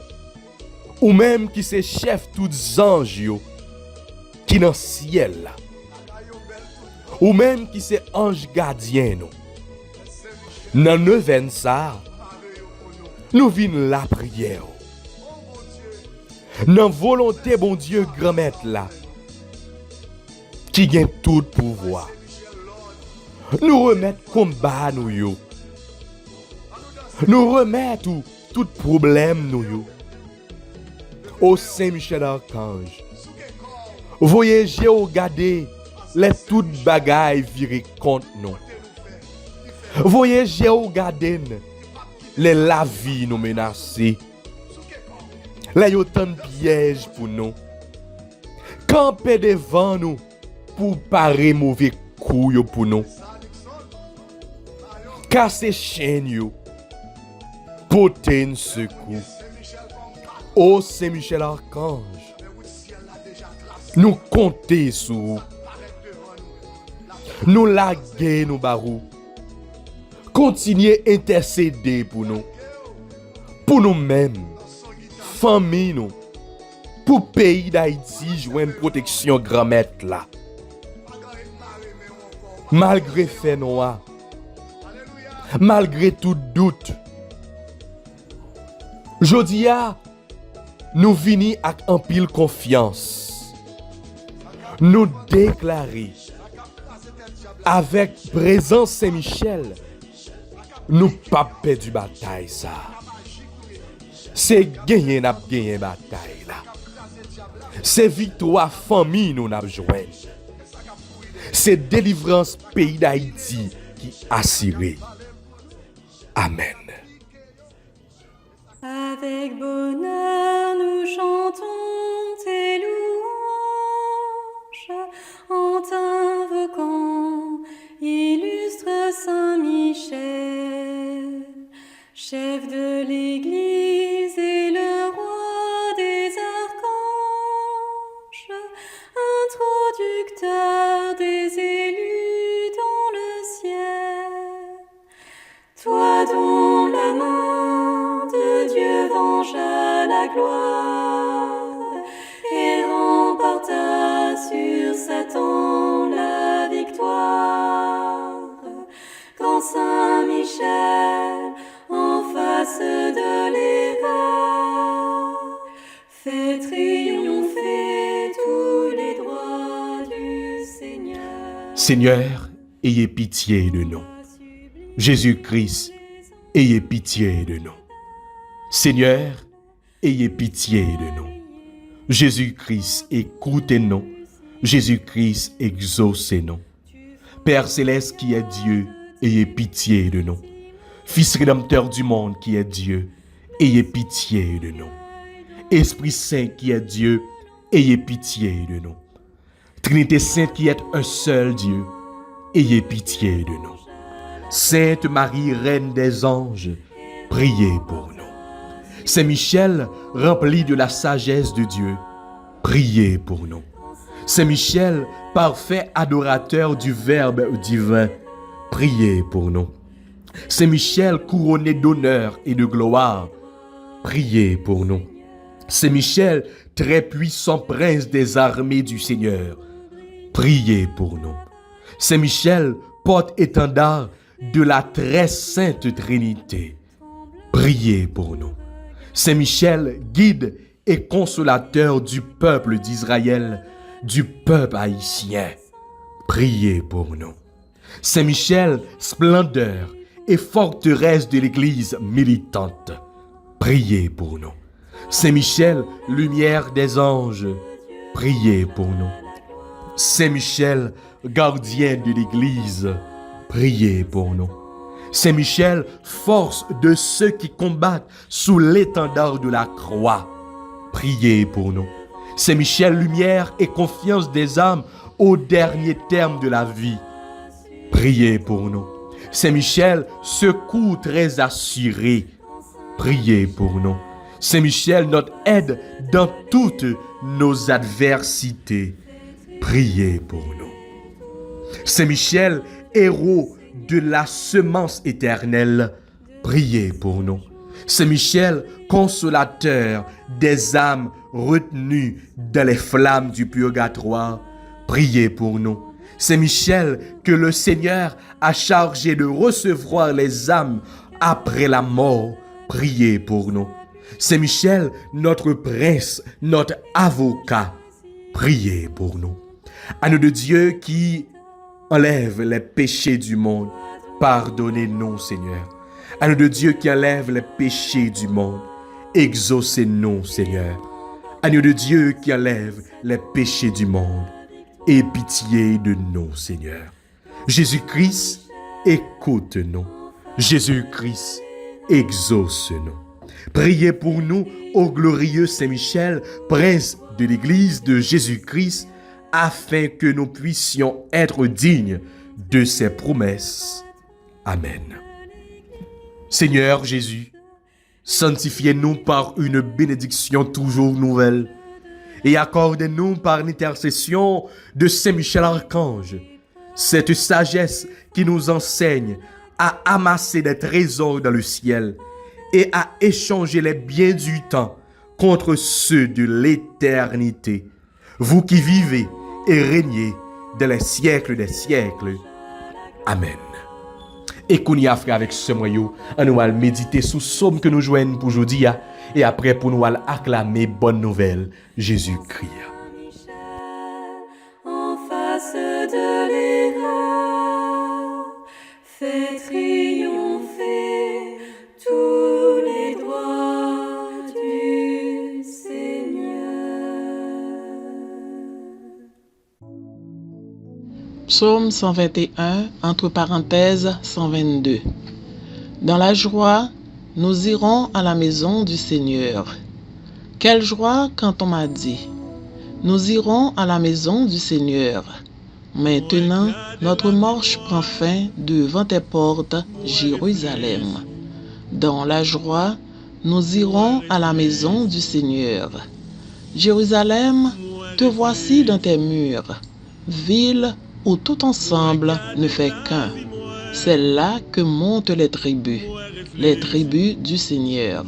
ou même qui c'est chef tous anges yo qui dans ciel là. Ou même qui c'est ange gardien nous. Dans neuvaine ça nous vinn la prière. Dans volonté bon Dieu grand maître là qui gagne tout pouvoir. Nous remettre combat nous yo. Nous remettre tout problème nous yo. Au Saint-Michel Archange. Voyez regarder les toutes bagailles virées contre nous. Voyez regarder les la vie nous menacer. Là y a autant de pièges pour nous. Camper devant nous pour parer mauvais coups pour nous. Casser chaîne yo. Porter un secours. Ô Saint-Michel Archange, nous comptons sur vous. Nous laguer nous barou. Continuez à intercéder pour nous. Pour nous-mêmes. Famille nous. Pour pays d'Haïti jouer une protection grand-mère là. Malgré fait noir. Malgré tout doute. Jodia, nous venons avec un pile confiance. Nous déclarer avec présence Saint-Michel, nous pas perdu bataille ça. C'est gagner n'a gagné bataille là. C'est victoire famille nous n'a joué. C'est délivrance pays d'Haïti qui assuré. Amen. Avec bonheur nous chantons tes louanges en t'invoquant, illustre Saint-Michel, chef de l'Église et le roi des archanges, introducteur des élus dans le ciel. Toi dont la main de Dieu venge la gloire et remporta sur Satan la victoire. Quand Saint-Michel, en face de l'erreur, fait triompher tous les droits du Seigneur. Seigneur, ayez pitié de nous. Jésus-Christ, ayez pitié de nous. Seigneur, ayez pitié de nous. Jésus-Christ, écoutez-nous. Jésus-Christ, exaucez-nous. Père céleste qui est Dieu, ayez pitié de nous. Fils rédempteur du monde qui est Dieu, ayez pitié de nous. Esprit Saint qui est Dieu, ayez pitié de nous. Trinité sainte qui est un seul Dieu, ayez pitié de nous. Sainte Marie, Reine des anges, priez pour nous. Saint Michel, rempli de la sagesse de Dieu, priez pour nous. Saint Michel, parfait adorateur du Verbe divin, priez pour nous. Saint Michel, couronné d'honneur et de gloire, priez pour nous. Saint Michel, très puissant prince des armées du Seigneur, priez pour nous. Saint Michel, porte-étendard de la très sainte Trinité, priez pour nous. Saint Michel, guide et consolateur du peuple d'Israël, du peuple haïtien, priez pour nous. Saint Michel, splendeur et forteresse de l'Église militante, priez pour nous. Saint Michel, lumière des anges, priez pour nous. Saint Michel, gardien de l'Église, priez pour nous. Saint Michel, force de ceux qui combattent sous l'étendard de la croix, priez pour nous. Saint Michel, lumière et confiance des âmes au dernier terme de la vie, priez pour nous. Saint Michel, secours très assuré, priez pour nous. Saint Michel, notre aide dans toutes nos adversités, priez pour nous. Saint Michel, héros de la semence éternelle, priez pour nous. Saint Michel, consolateur des âmes retenues dans les flammes du purgatoire, priez pour nous. Saint Michel, que le Seigneur a chargé de recevoir les âmes après la mort, priez pour nous. Saint Michel, notre prince, notre avocat, priez pour nous. Anneau de Dieu qui enlève les péchés du monde, pardonnez-nous, Seigneur. Anneau de Dieu qui enlève les péchés du monde, exaucez-nous, Seigneur. Agneau de Dieu qui enlève les péchés du monde, aie pitié de nous, Seigneur. Jésus-Christ, écoute-nous. Jésus-Christ, exauce-nous. Priez pour nous, ô glorieux Saint Michel, prince de l'Église de Jésus-Christ, afin que nous puissions être dignes de ses promesses. Amen. Seigneur Jésus, sanctifiez-nous par une bénédiction toujours nouvelle et accordez-nous par l'intercession de Saint Michel Archange cette sagesse qui nous enseigne à amasser des trésors dans le ciel et à échanger les biens du temps contre ceux de l'éternité. Vous qui vivez et régnez dans les siècles des siècles. Amen. Et qu'on y a fait avec ce moyen, on nous va méditer sous somme que nous joignons pour aujourd'hui et après pour nous acclamer bonne nouvelle, Jésus-Christ. En face de l'erreur, fait triompher tous les droits du Seigneur. Psaume 121, entre parenthèses 122. Dans la joie, nous irons à la maison du Seigneur. Quelle joie quand on m'a dit, nous irons à la maison du Seigneur. Maintenant, notre marche prend fin devant tes portes, Jérusalem. Dans la joie, nous irons à la maison du Seigneur. Jérusalem, te voici dans tes murs, ville où tout ensemble ne fait qu'un. C'est là que montent les tribus du Seigneur.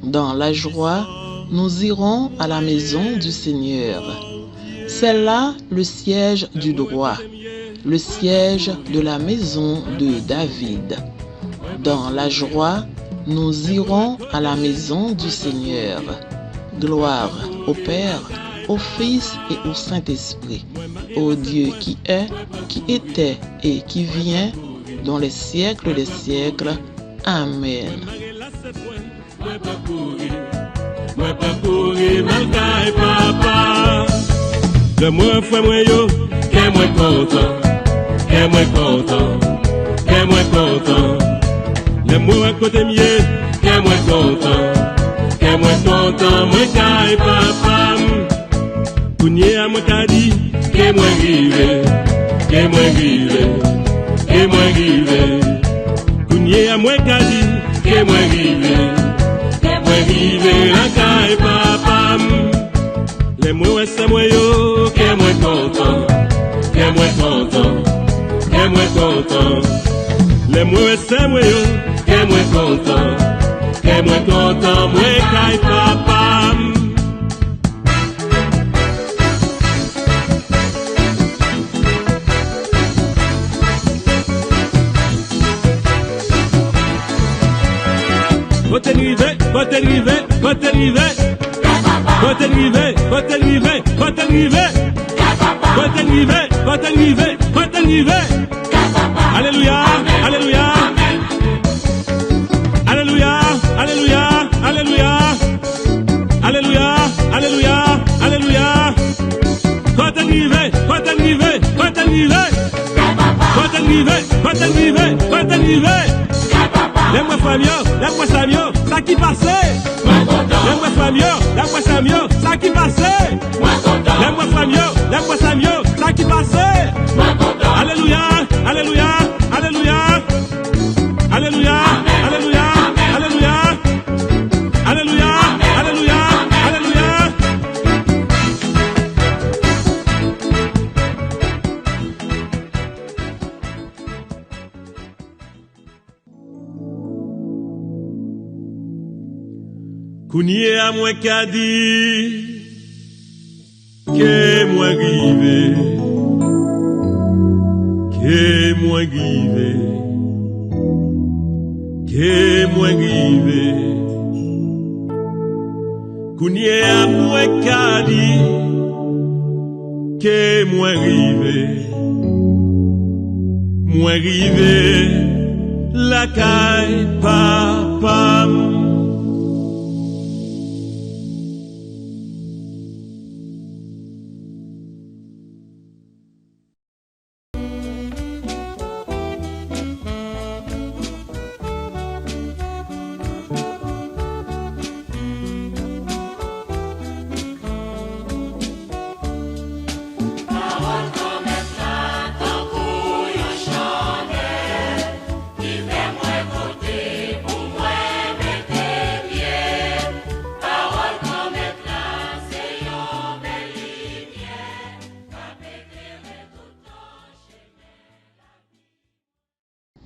Dans la joie, nous irons à la maison du Seigneur. C'est là le siège du droit, le siège de la maison de David. Dans la joie, nous irons à la maison du Seigneur. Gloire au Père, au Fils et au Saint-Esprit, au Dieu qui est, qui était et qui vient, dans les siècles des siècles. Amen. Le moins fait moi yo, qu'est moi content, qu'est moi content, qu'est moi content. Le moins côté mieux, qu'est moi content, qu'est moi content, moi caille papa. Kounye à moi qu'a dit, que moi rive, que moi rive, que moi rive. Kounye à moi qu'a dit, que moi rive, la caille papa. Les moi c'est moi yo, que moi content, que moi content, que moi content. Les moi c'est moi yo, que moi content, moi caille papa. Vote rive, vote rive, vote rive. Vote rive, vote rive, vote rive. Vote rive, vote rive, vote rive. Alléluia, alléluia. Alléluia, alléluia, alléluia. Alléluia, alléluia, alléluia. Vote rive, vote rive, vote rive. Vote rive, vote rive, vote rive. Lève-moi Fabio, lève-moi Samio, ça qui passait. Lève-moi Fabio, lève-moi Samio, ça qui passait. Lève-moi Fabio, lève-moi Samio, ça qui passait. Alléluia, alléluia, alléluia. Alléluia, alléluia, alléluia. Alléluia, alléluia, alléluia. Kounye à moi qu'a dit que moi rive, que moi rive, que moi rive. Kounye à moi qu'a dit que moi rive, la caille papa.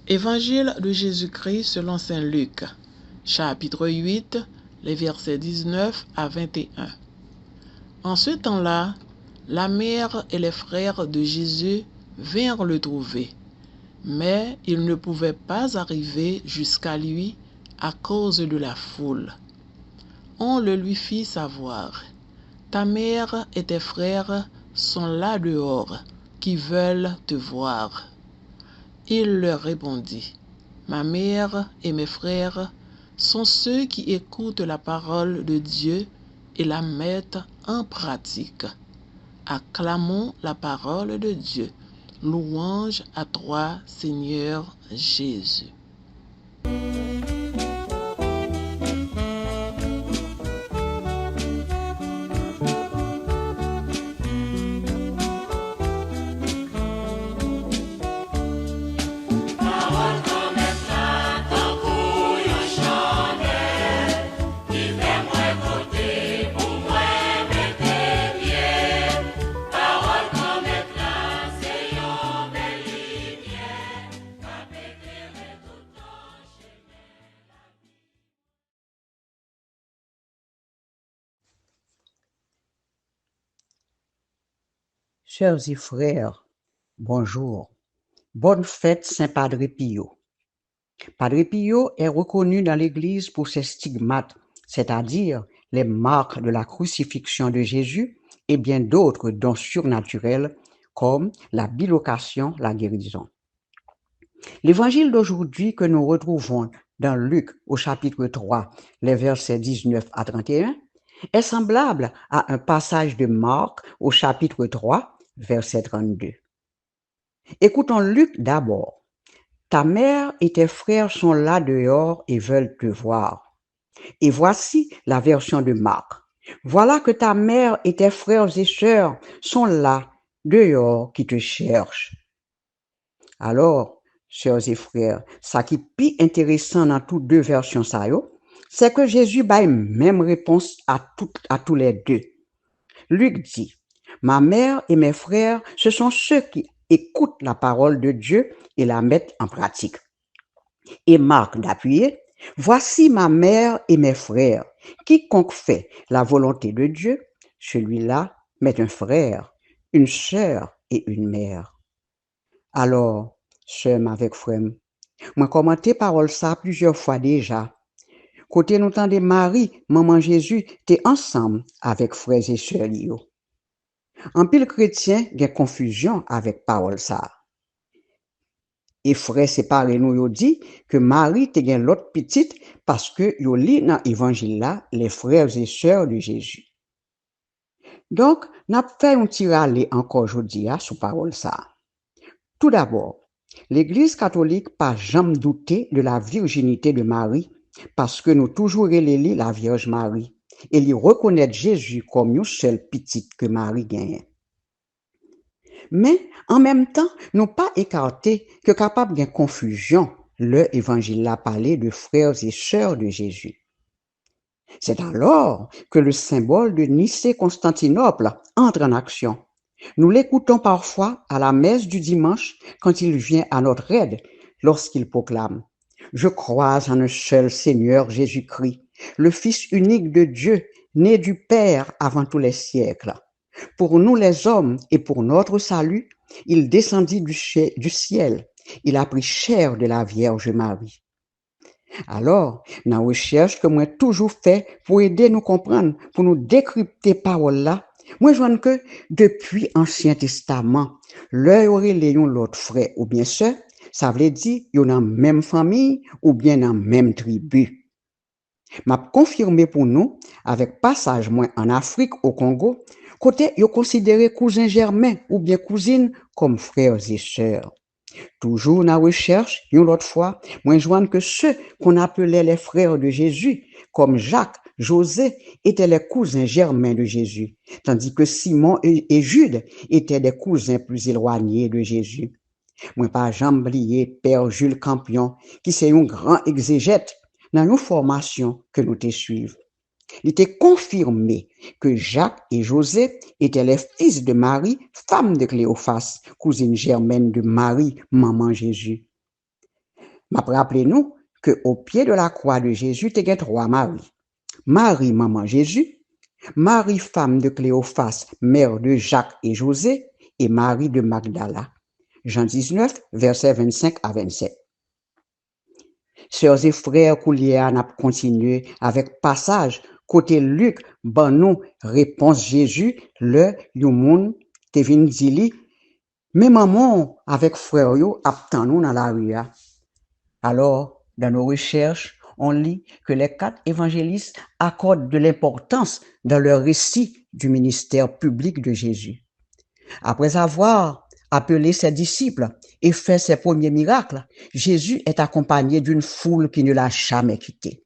Évangile de Jésus-Christ selon saint Luc, chapitre 8, les versets 19 à 21. En ce temps-là, la mère et les frères de Jésus vinrent le trouver, mais ils ne pouvaient pas arriver jusqu'à lui à cause de la foule. On le lui fit savoir. Ta mère et tes frères sont là dehors, qui veulent te voir. Il leur répondit, ma mère et mes frères sont ceux qui écoutent la parole de Dieu et la mettent en pratique. Acclamons la parole de Dieu. Louange à toi, Seigneur Jésus. Chers et frères, bonjour. Bonne fête Saint-Padre Pio. Padre Pio est reconnu dans l'Église pour ses stigmates, c'est-à-dire les marques de la crucifixion de Jésus et bien d'autres dons surnaturels comme la bilocation, la guérison. L'évangile d'aujourd'hui que nous retrouvons dans Luc au chapitre 3, les versets 19 à 31, est semblable à un passage de Marc au chapitre 3, verset 32. Écoutons Luc d'abord. Ta mère et tes frères sont là dehors et veulent te voir. Et voici la version de Marc. Voilà que ta mère et tes frères et sœurs sont là, dehors, qui te cherchent. Alors, sœurs et frères, ça qui est plus intéressant dans toutes deux versions, ça, c'est que Jésus a une même réponse à tous les deux. Luc dit, ma mère et mes frères, ce sont ceux qui écoutent la parole de Dieu et la mettent en pratique. Et Marc d'appuyer, voici ma mère et mes frères. Quiconque fait la volonté de Dieu, celui-là met un frère, une sœur et une mère. Alors, sœur avec frère, moi commenté parole ça plusieurs fois déjà. Côté nous tendez Marie, maman Jésus, t'es ensemble avec frères et sœurs yo. En pile chrétien, il y a confusion avec parole ça. Et frère séparé nous yo dit que Marie te gen l'autre petite parce que yo li dans évangile là les frères et sœurs de Jésus. Donc, n'a fait un petit râler encore aujourd'hui sous parole ça. Tout d'abord, l'Église catholique pas jamais douté de la virginité de Marie parce que nous toujours releli la Vierge Marie et lui reconnaître Jésus comme une seule petite que Marie gagne. Mais en même temps, nous pas écarté que capable d'une confusion, le évangile a parlé de frères et sœurs de Jésus. C'est alors que le symbole de Nicée-Constantinople entre en action. Nous l'écoutons parfois à la messe du dimanche quand il vient à notre aide lorsqu'il proclame « Je crois en un seul Seigneur Jésus-Christ, le Fils unique de Dieu, né du Père avant tous les siècles. Pour nous les hommes et pour notre salut, il descendit du ciel. Il a pris chair de la Vierge Marie. » Alors, dans la recherche que moi toujours fait pour aider nous comprendre, pour nous décrypter parole là, moi je vois que depuis Ancien Testament, l'un aurait léon l'autre frère ou bien sœur, ça veut dire ils ont dans même famille ou bien dans même tribu. M'a confirmé pour nous avec passage moi en Afrique au Congo, côté yo considéré cousin germain ou bien cousine comme frères et sœurs. Toujours dans la recherche, une autre fois, moi je vois que ceux qu'on appelait les frères de Jésus, comme Jacques, José, étaient les cousins germains de Jésus, tandis que Simon et Jude étaient des cousins plus éloignés de Jésus. Moi pas jamais oublié Père Jules Campion, qui c'est un grand exégète dans nos formations que nous te suivons. Il était confirmé que Jacques et José étaient les fils de Marie, femme de Cléophas, cousine germaine de Marie, maman Jésus. M'a rappelé nous que au pied de la croix de Jésus, il y a 3 Marie. Marie, maman Jésus, Marie, femme de Cléophas, mère de Jacques et José, et Marie de Magdala. Jean 19, versets 25 à 27. Sœurs et frères, Koulier n'a continué avec passage côté Luc, ban nous réponse Jésus, le yon te vin dili, mais maman avec frère yo attend nous dans la rue. Alors, dans nos recherches, on lit que les 4 évangélistes accordent de l'importance dans leur récit du ministère public de Jésus. Après avoir appelé ses disciples et fait ses premiers miracles, Jésus est accompagné d'une foule qui ne l'a jamais quitté.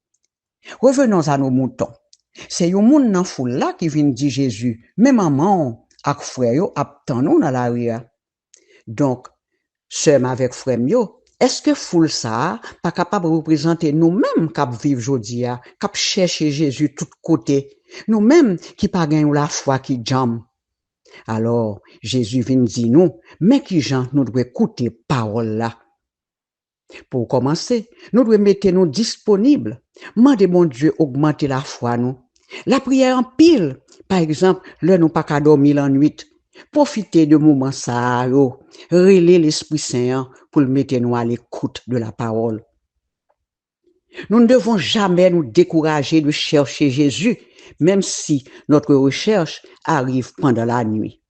Revenons à nos moutons. C'est yon moun nan foule là qui vient dire Jésus, mais maman ak frère yo attend nous dans la rue. Donc, sœur avec frère yo, est-ce que foule ça pas capable de représenter nous-mêmes qui vivons aujourd'hui, qui chercher Jésus tout côté, nous-mêmes qui pas gagnons la foi qui jam. Alors, Jésus vient dire nous, mais qui gens nous devons écouter parole là. Pour commencer, nous devons mettre nous disponibles. Mandez mon Dieu augmenter la foi nous. La prière en pile, par exemple, là nous pas qu'à dormir la nuit. Profitez de moments ça, relais l'Esprit Saint pour le mettre nous à l'écoute de la parole. Nous ne devons jamais nous décourager de chercher Jésus, même si notre recherche arrive pendant la nuit.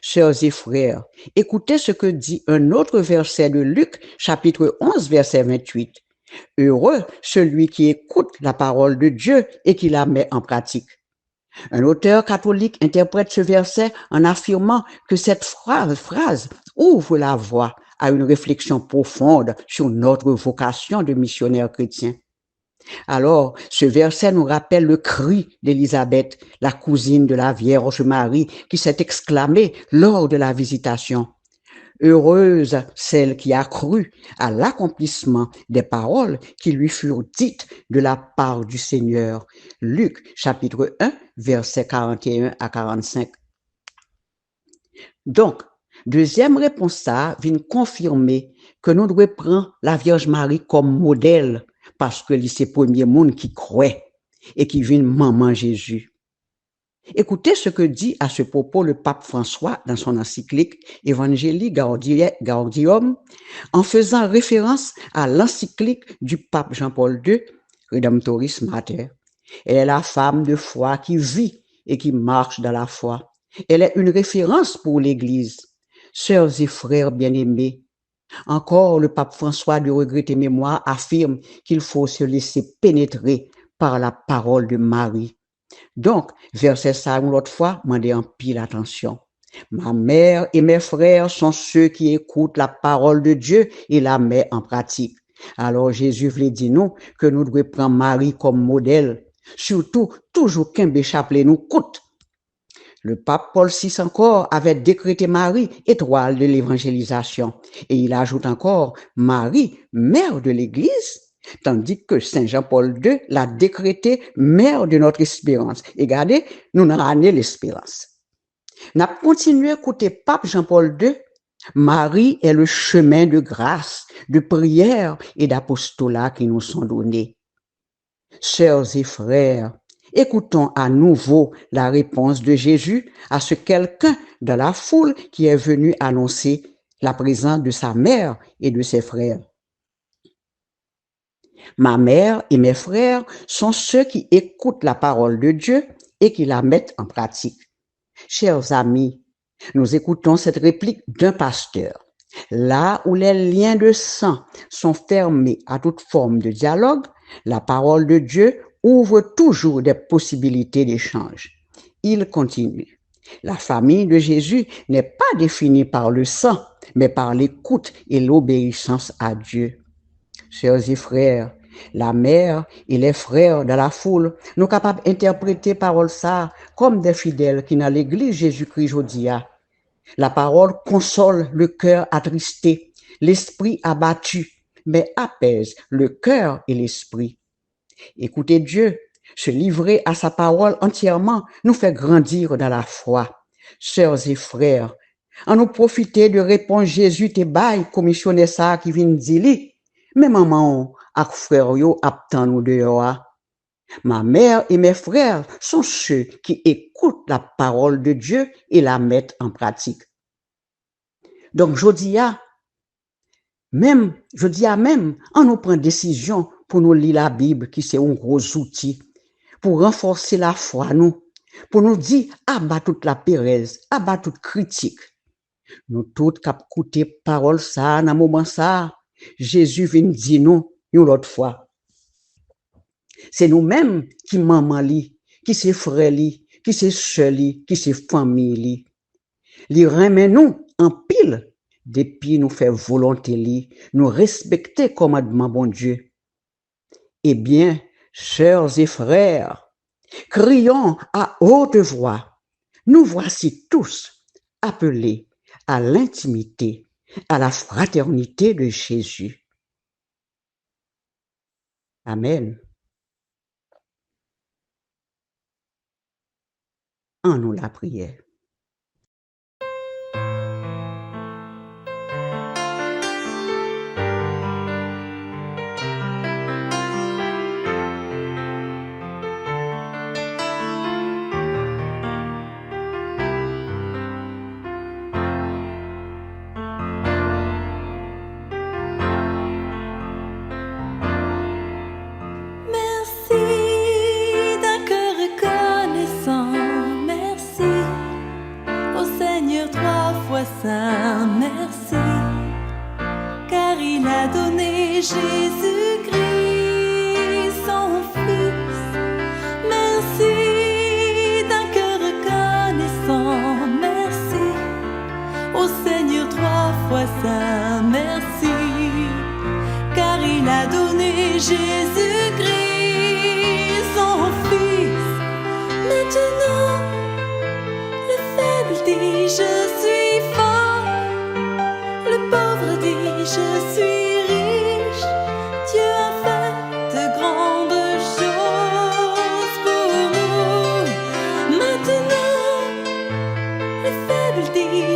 Sœurs et frères, écoutez ce que dit un autre verset de Luc, chapitre 11, verset 28. Heureux celui qui écoute la parole de Dieu et qui la met en pratique. Un auteur catholique interprète ce verset en affirmant que cette phrase ouvre la voie à une réflexion profonde sur notre vocation de missionnaire chrétien. Alors, ce verset nous rappelle le cri d'Élisabeth, la cousine de la Vierge Marie, qui s'est exclamée lors de la visitation. Heureuse celle qui a cru à l'accomplissement des paroles qui lui furent dites de la part du Seigneur. Luc chapitre 1, versets 41 à 45. Donc, deuxième réponse ça vient confirmer que nous devons prendre la Vierge Marie comme modèle parce que c'est le premier monde qui croit et qui vient maman Jésus. Écoutez ce que dit à ce propos le pape François dans son encyclique Evangelii Gaudium, en faisant référence à l'encyclique du pape Jean-Paul II, Redemptoris Mater. Elle est la femme de foi qui vit et qui marche dans la foi. Elle est une référence pour l'Église. Sœurs et frères bien-aimés, encore le pape François de Regret et Mémoire affirme qu'il faut se laisser pénétrer par la parole de Marie. Donc, verset ça une autre fois, mandez en pile attention. Ma mère et mes frères sont ceux qui écoutent la parole de Dieu et la mettent en pratique. Alors Jésus voulait dire nous que nous devons prendre Marie comme modèle. Surtout, toujours qu'un chapelet nous coûte. Le pape Paul VI encore avait décrété Marie étoile de l'évangélisation. Et il ajoute encore Marie, mère de l'Église, tandis que Saint Jean-Paul II l'a décrété mère de notre espérance. Et regardez, nous n'avons ramené l'espérance. Nous avons continué à écouter pape Jean-Paul II. Marie est le chemin de grâce, de prière et d'apostolat qui nous sont donnés. Sœurs et frères, écoutons à nouveau la réponse de Jésus à ce quelqu'un de la foule qui est venu annoncer la présence de sa mère et de ses frères. Ma mère et mes frères sont ceux qui écoutent la parole de Dieu et qui la mettent en pratique. Chers amis, nous écoutons cette réplique d'un pasteur. Là où les liens de sang sont fermés à toute forme de dialogue, la parole de Dieu ouvre toujours des possibilités d'échange. Il continue. La famille de Jésus n'est pas définie par le sang, mais par l'écoute et l'obéissance à Dieu. Sœurs et frères, la mère et les frères de la foule, nous capables d'interpréter parole ça comme des fidèles qui dans l'église Jésus-Christ aujourd'hui. La parole console le cœur attristé, l'esprit abattu, mais apaise le cœur et l'esprit. Écouter Dieu, se livrer à sa parole entièrement, nous fait grandir dans la foi. Sœurs et frères, en nous profiter de réponse Jésus te bail commissionner ça qui vient dire, mais maman ak frère yo attend nous dehors. Ma mère et mes frères sont ceux qui écoutent la parole de Dieu et la mettent en pratique. Donc jodi a même, on nous prend décision pour nous lire la Bible qui c'est un gros outil pour renforcer la foi nous, pour nous dire abat toute la pérèse, abat toute critique. Nous tous cap écouter parole ça dans moment ça, Jésus vient dire nous une autre fois. C'est nous-mêmes qui maman li, qui c'est frère li, qui c'est sœur li, qui c'est famille li. Li remet nous en pile depuis nous faire volonté li, nous respecter commandement bon Dieu. Eh bien, sœurs et frères, crions à haute voix. Nous voici tous appelés à l'intimité, à la fraternité de Jésus. Amen. En nous la prière. Saint, merci, car il a donné Jésus-Christ, son Fils. Merci d'un cœur reconnaissant, merci au Seigneur 3 fois saint, merci, car il a donné Jésus-Christ.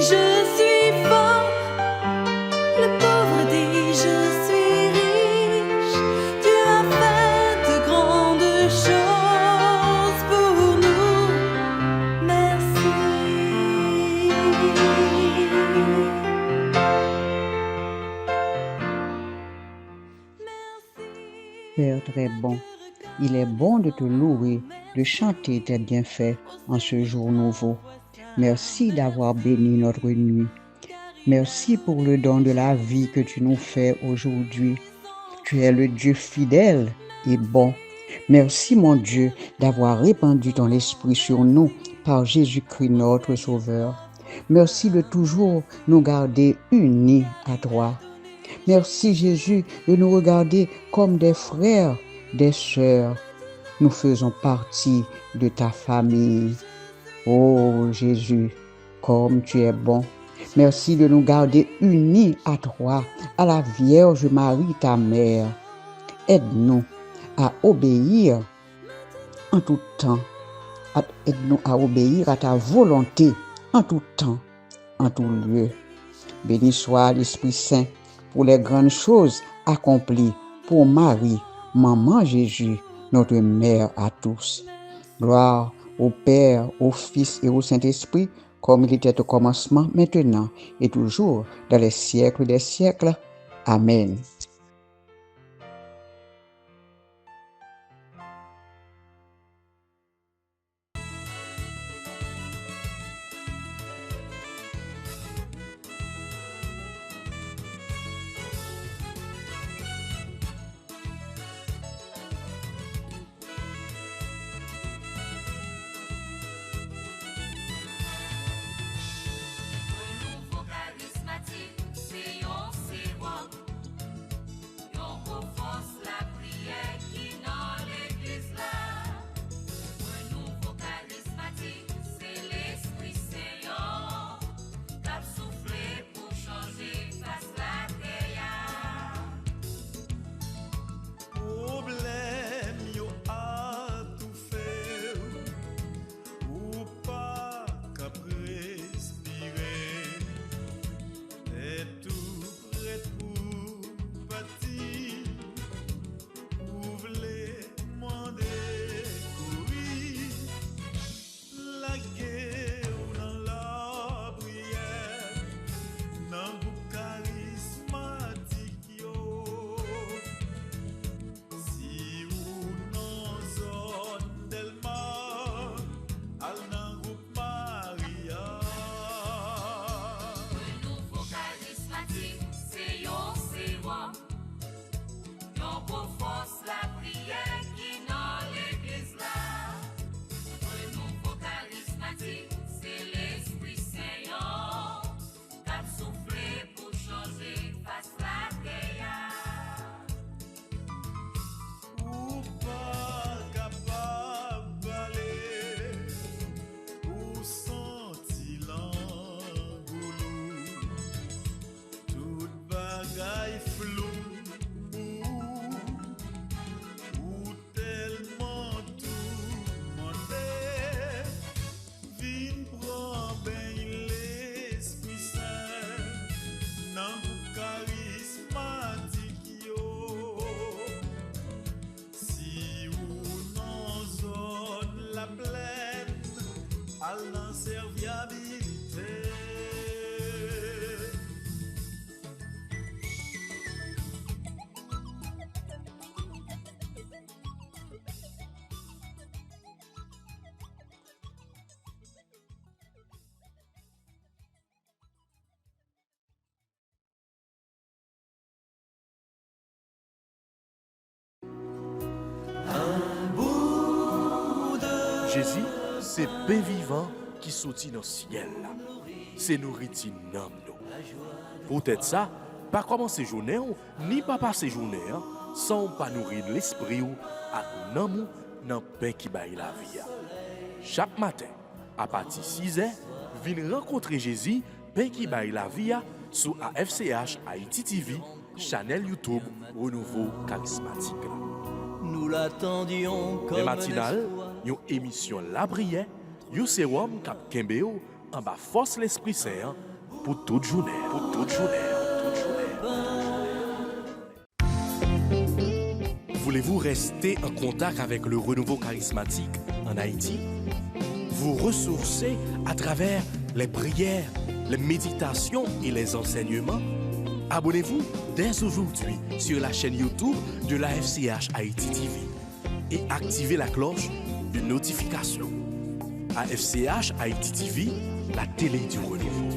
je suis fort. Le pauvre dit je suis riche. Dieu a fait de grandes choses pour nous. Merci. Père très bon, il est bon de te louer, de chanter tes bienfaits en ce jour nouveau. Merci d'avoir béni notre nuit. Merci pour le don de la vie que tu nous fais aujourd'hui. Tu es le Dieu fidèle et bon. Merci mon Dieu d'avoir répandu ton esprit sur nous par Jésus-Christ notre Sauveur. Merci de toujours nous garder unis à toi. Merci Jésus de nous regarder comme des frères, des sœurs. Nous faisons partie de ta famille. Oh Jésus, comme tu es bon. Merci de nous garder unis à toi, à la Vierge Marie, ta mère. Aide-nous à obéir en tout temps. Aide-nous à obéir à ta volonté en tout temps, en tout lieu. Béni soit l'Esprit Saint pour les grandes choses accomplies pour Marie, Maman Jésus, notre mère à tous. Gloire au Père, au Fils et au Saint-Esprit, comme il était au commencement, maintenant et toujours, dans les siècles des siècles. Amen. Jésus, c'est pain vivant qui sortit dans le ciel. C'est nourriture nam nous. Peut-être ça, pas commencer journée ni pas passer journée sans pas nourrir l'esprit à nam dans pain qui baille la vie. Chaque matin, à partir de 6h, venez rencontrer Jésus, pain qui baille la vie sur AFCH Haïti TV, channel YouTube Renouveau Charismatique. Nous l'attendions comme les matinales, une émission La Prière, un sérum cap Kembeo en bas force l'Esprit Saint pour toute journée. Voulez-vous rester en contact avec le renouveau charismatique en Haïti? Vous ressourcer à travers les prières, les méditations et les enseignements? Abonnez-vous dès aujourd'hui sur la chaîne YouTube de la FCH Haïti TV et activez la cloche de notification. AFCH Haïti TV, la télé du renouveau.